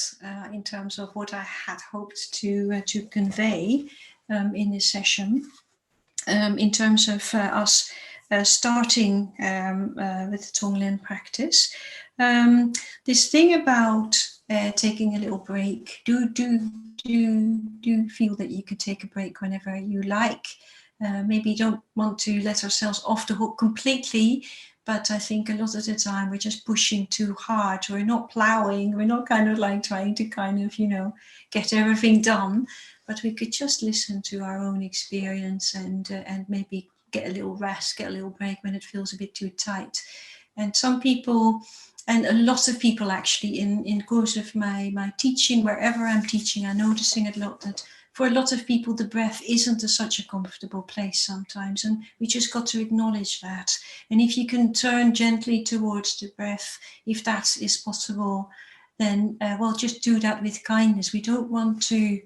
in terms of what I had hoped to convey in this session, in terms of us starting with the Tonglen practice. This thing about taking a little break, do feel that you could take a break whenever you like. Maybe don't want to let ourselves off the hook completely, but I think a lot of the time we're just pushing too hard. We're not plowing. We're not kind of like trying to kind of, get everything done. But we could just listen to our own experience and maybe get a little rest, get a little break when it feels a bit too tight. And some people, and a lot of people actually in course of my teaching, wherever I'm teaching, I'm noticing a lot that for a lot of people, the breath isn't such a comfortable place sometimes. And we just got to acknowledge that. And if you can turn gently towards the breath, if that is possible, then, well, just do that with kindness. We don't want to,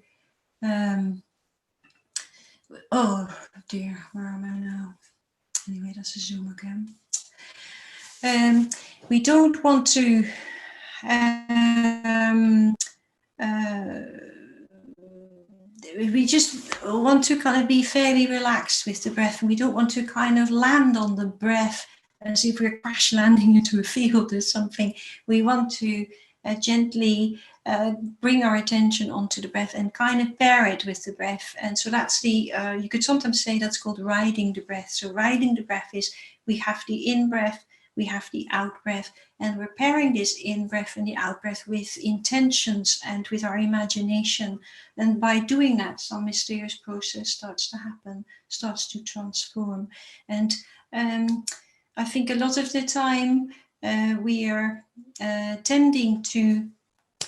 oh dear, where am I now? Anyway, that's a Zoom again. We don't want to we just want to kind of be fairly relaxed with the breath, and we don't want to kind of land on the breath as if we're crash landing into a field or something. We want to gently bring our attention onto the breath and kind of pair it with the breath. And so that's the, you could sometimes say that's called riding the breath. So riding the breath is we have the in-breath, we have the out-breath, and we're pairing this in-breath and the out-breath with intentions and with our imagination. And by doing that, some mysterious process starts to happen, starts to transform. And I think a lot of the time we are tending to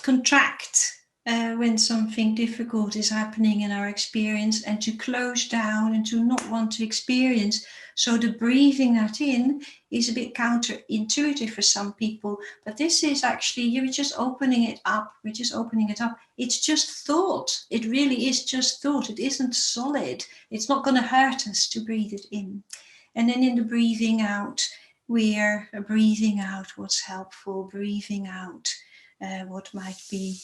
contract when something difficult is happening in our experience, and to close down and to not want to experience. So the breathing that in is a bit counterintuitive for some people, but this is actually, you're just opening it up. We're just opening it up. It's just thought. It really is just thought. It isn't solid. It's not going to hurt us to breathe it in. And then in the breathing out, we're breathing out what's helpful, breathing out what might be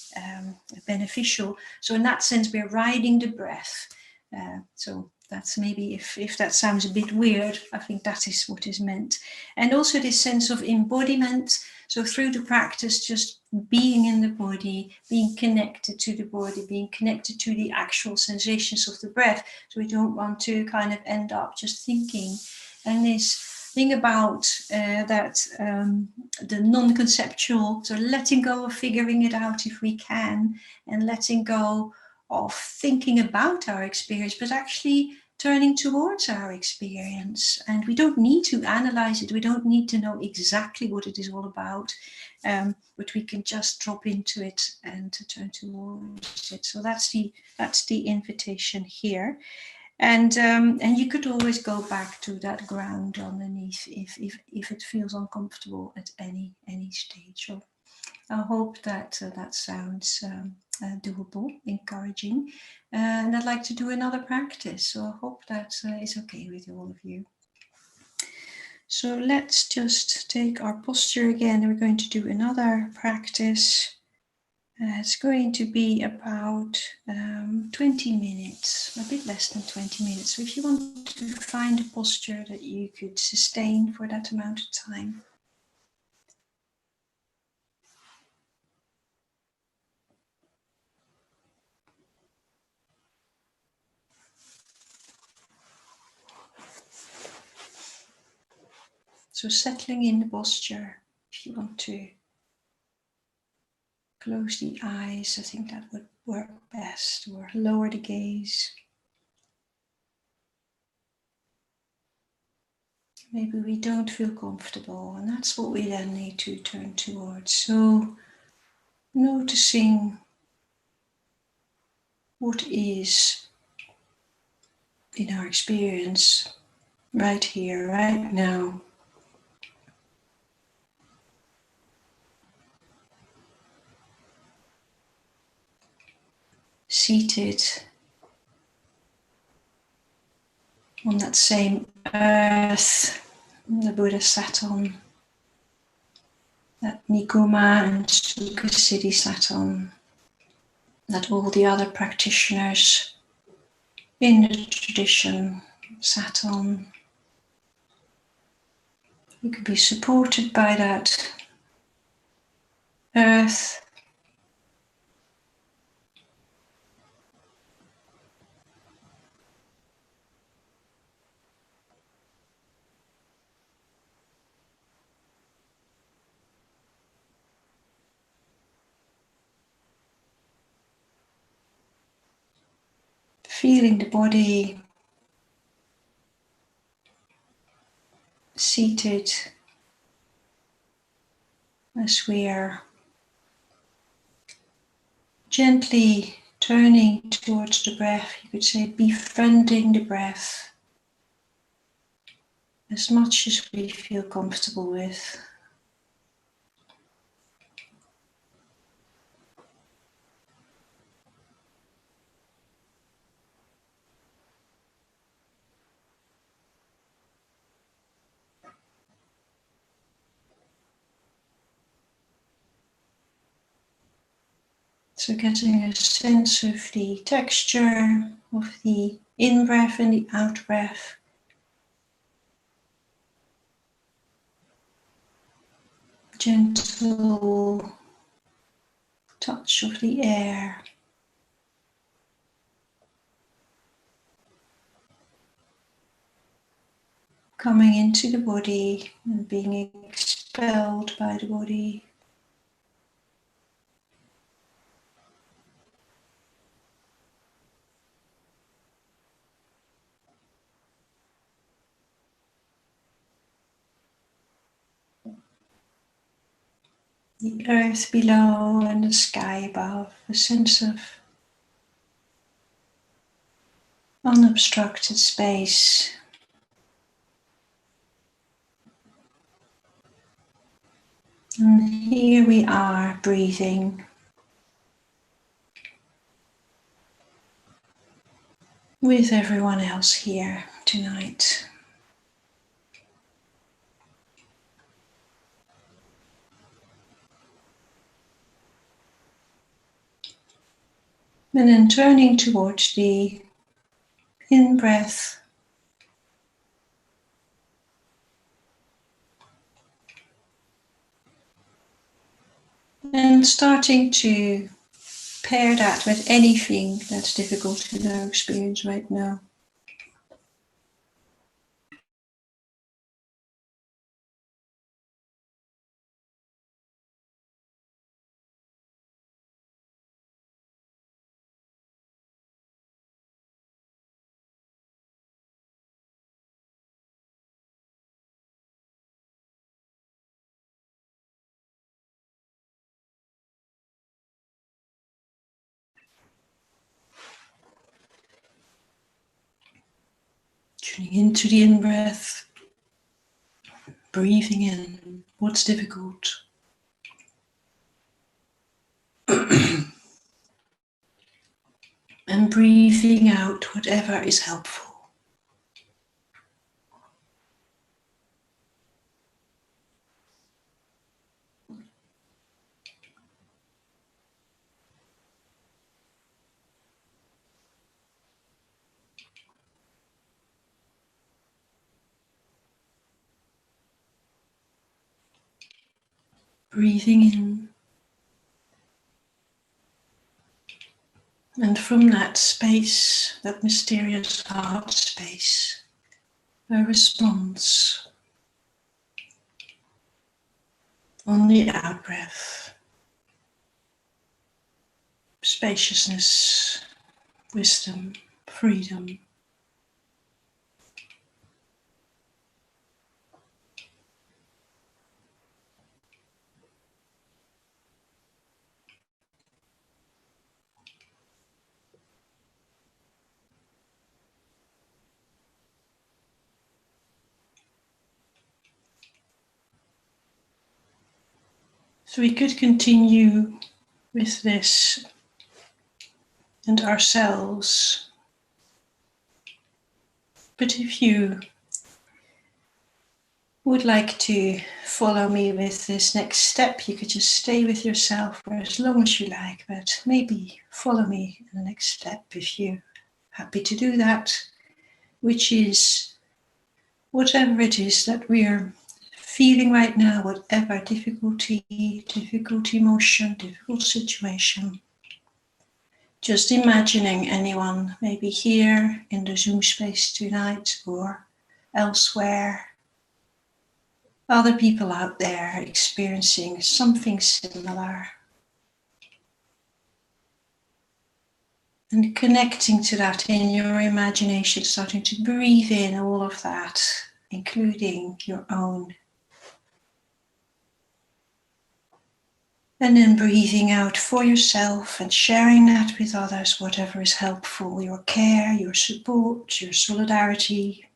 beneficial. So in that sense, we're riding the breath. So that's maybe, if that sounds a bit weird, I think that is what is meant. And also this sense of embodiment. So through the practice, just being in the body, being connected to the body, being connected to the actual sensations of the breath. So we don't want to kind of end up just thinking. And this thing about the non-conceptual, so letting go of figuring it out if we can, and letting go of thinking about our experience, but actually turning towards our experience. And we don't need to analyze it. We don't need to know exactly what it is all about, but we can just drop into it and to turn towards it. So that's the invitation here. And you could always go back to that ground underneath if it feels uncomfortable at any stage. So I hope that that sounds doable, encouraging. And I'd like to do another practice. So I hope that is okay with all of you. So let's just take our posture again. We're going to do another practice. It's going to be about 20 minutes, a bit less than 20 minutes. So if you want to find a posture that you could sustain for that amount of time. So settling in the posture, if you want to close the eyes, I think that would work best, or lower the gaze. maybe we don't feel comfortable, and that's what we then need to turn towards. So noticing what is in our experience right here, right now. Seated on that same earth the Buddha sat on, that Nikuma and Sukhasiddhi sat on, that all the other practitioners in the tradition sat on. You could be supported by that earth. Feeling the body seated as we are gently turning towards the breath. You could say befriending the breath as much as we feel comfortable with. So getting a sense of the texture of the in-breath and the out-breath. Gentle touch of the air. Coming into the body and being expelled by the body. The earth below and the sky above, a sense of unobstructed space. And here we are breathing with everyone else here tonight. And then turning towards the in-breath. And starting to pair that with anything that's difficult in our experience right now. Tuning into the in-breath, breathing in what's difficult. And breathing out whatever is helpful. Breathing in. And from that space, that mysterious heart space, a response on the out-breath. Spaciousness, wisdom, freedom. So we could continue with this and ourselves. But if you would like to follow me with this next step, you could just stay with yourself for as long as you like, but maybe follow me in the next step if you're happy to do that, which is whatever it is that we're feeling right now, whatever difficult emotion, difficult situation. Just imagining anyone maybe here in the Zoom space tonight or elsewhere, other people out there experiencing something similar. And connecting to that in your imagination, starting to breathe in all of that, including your own. And then breathing out for yourself and sharing that with others, whatever is helpful, your care, your support, your solidarity.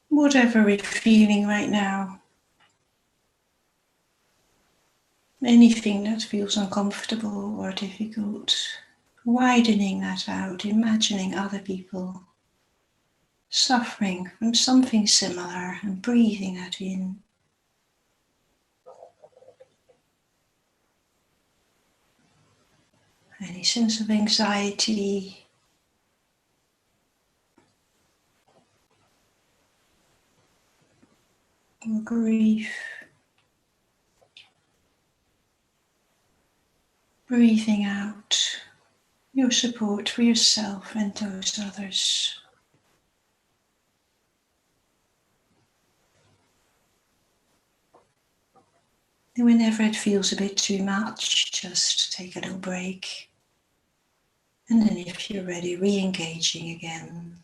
Whatever we're feeling right now, anything that feels uncomfortable or difficult, widening that out, imagining other people suffering from something similar and breathing that in. Any sense of anxiety, or grief, breathing out your support for yourself and those others. And whenever it feels a bit too much, just take a little break. And then if you're ready, re-engaging again.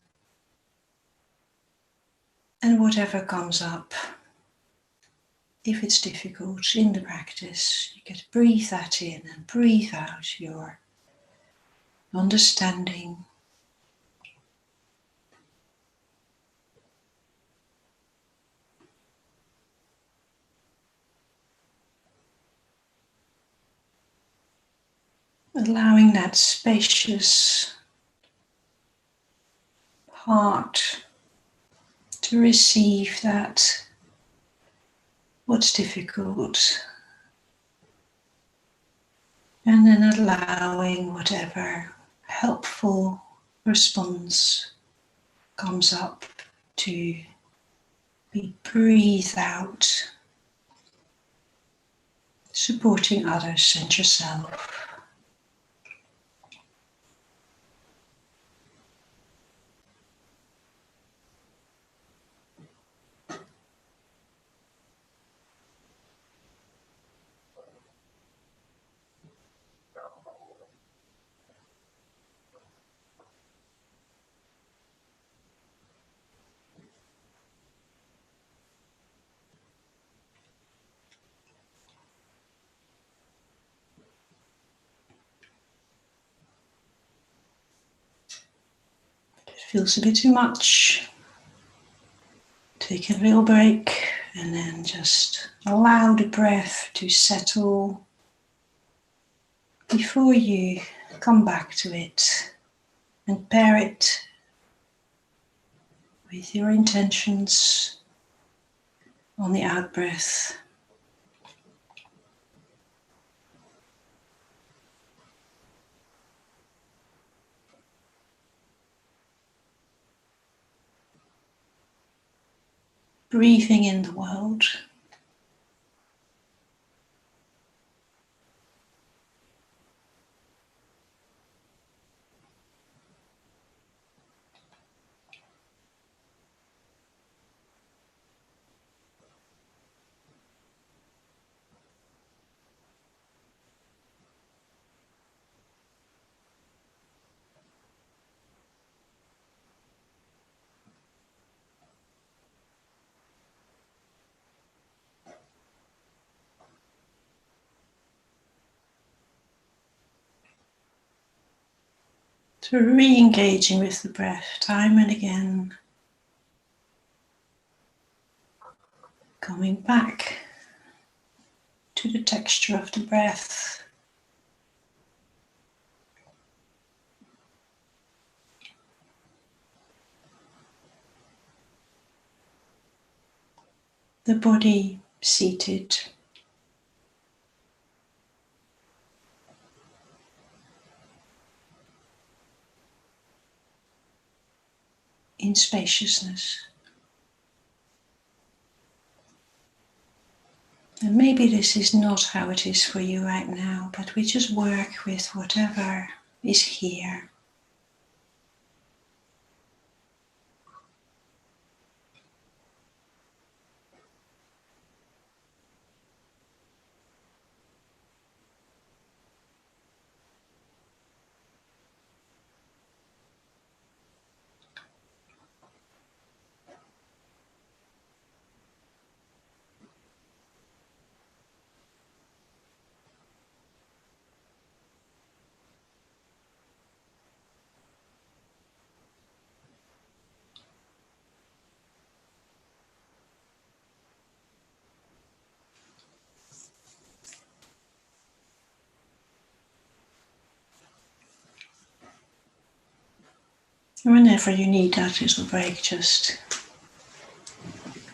And whatever comes up, if it's difficult in the practice, you can breathe that in and breathe out your understanding. Allowing that spacious heart to receive that what's difficult, and then allowing whatever helpful response comes up to be breathed out, supporting others and yourself. If it feels a bit too much, take a little break and then just allow the breath to settle before you come back to it and pair it with your intentions on the out breath. Breathing in the world. So re-engaging with the breath time and again. Coming back to the texture of the breath. The body seated. In spaciousness. And maybe this is not how it is for you right now, but we just work with whatever is here. Whenever you need that little break, just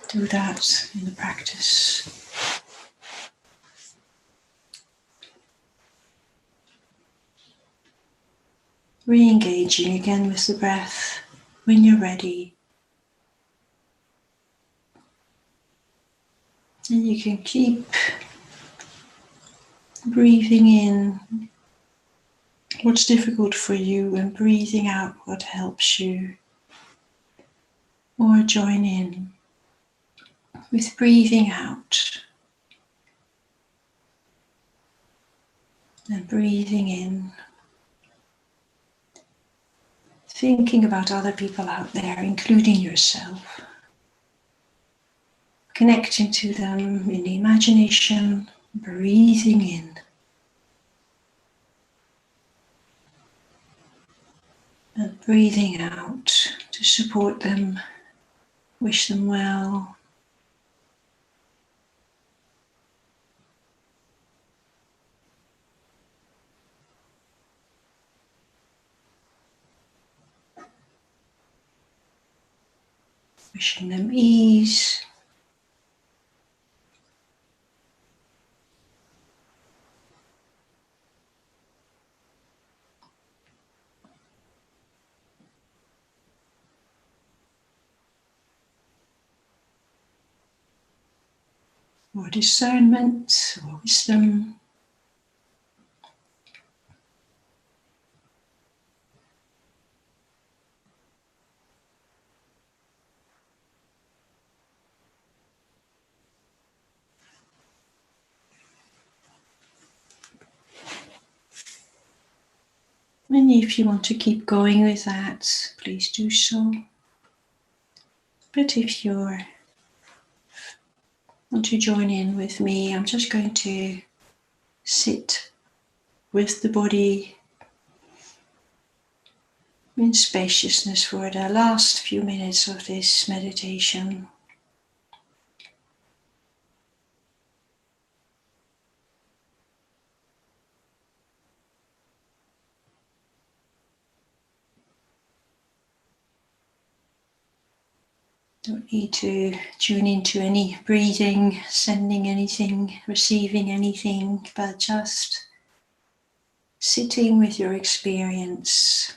do that in the practice. Re-engaging again with the breath when you're ready. And you can keep breathing in what's difficult for you and breathing out what helps you. Or join in with breathing out and breathing in. Thinking about other people out there, including yourself. Connecting to them in the imagination, breathing in. And breathing out to support them, wish them well. Wishing them ease. Or discernment, or wisdom. And if you want to keep going with that, please do so. But if you want to join in with me, I'm just going to sit with the body in spaciousness for the last few minutes of this meditation. Don't need to tune into any breathing, sending anything, receiving anything, but just sitting with your experience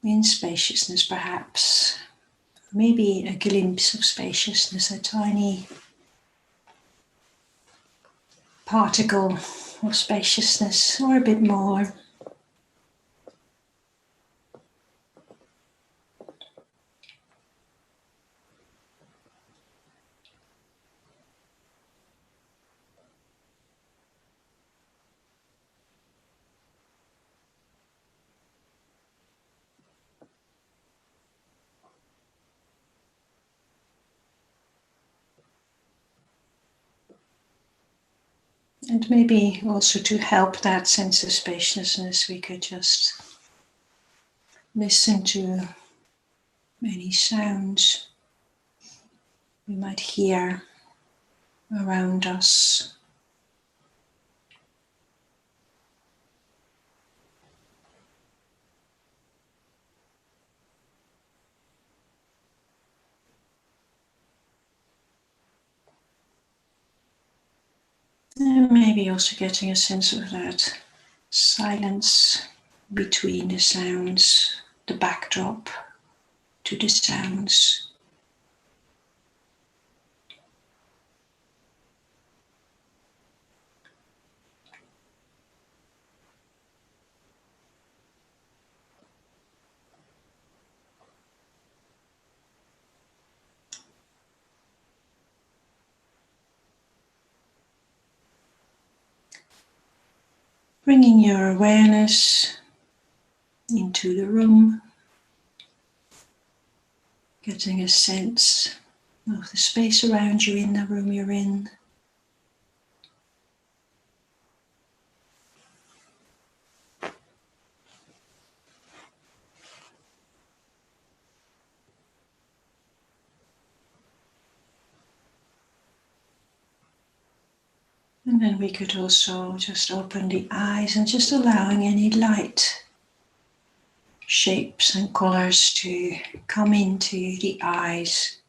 in spaciousness perhaps. Maybe a glimpse of spaciousness, a tiny particle of spaciousness, or a bit more. And maybe also to help that sense of spaciousness, we could just listen to any sounds we might hear around us. And maybe also getting a sense of that silence between the sounds, the backdrop to the sounds. Bringing your awareness into the room, getting a sense of the space around you in the room you're in. And then we could also just open the eyes and just allowing any light shapes and colors to come into the eyes.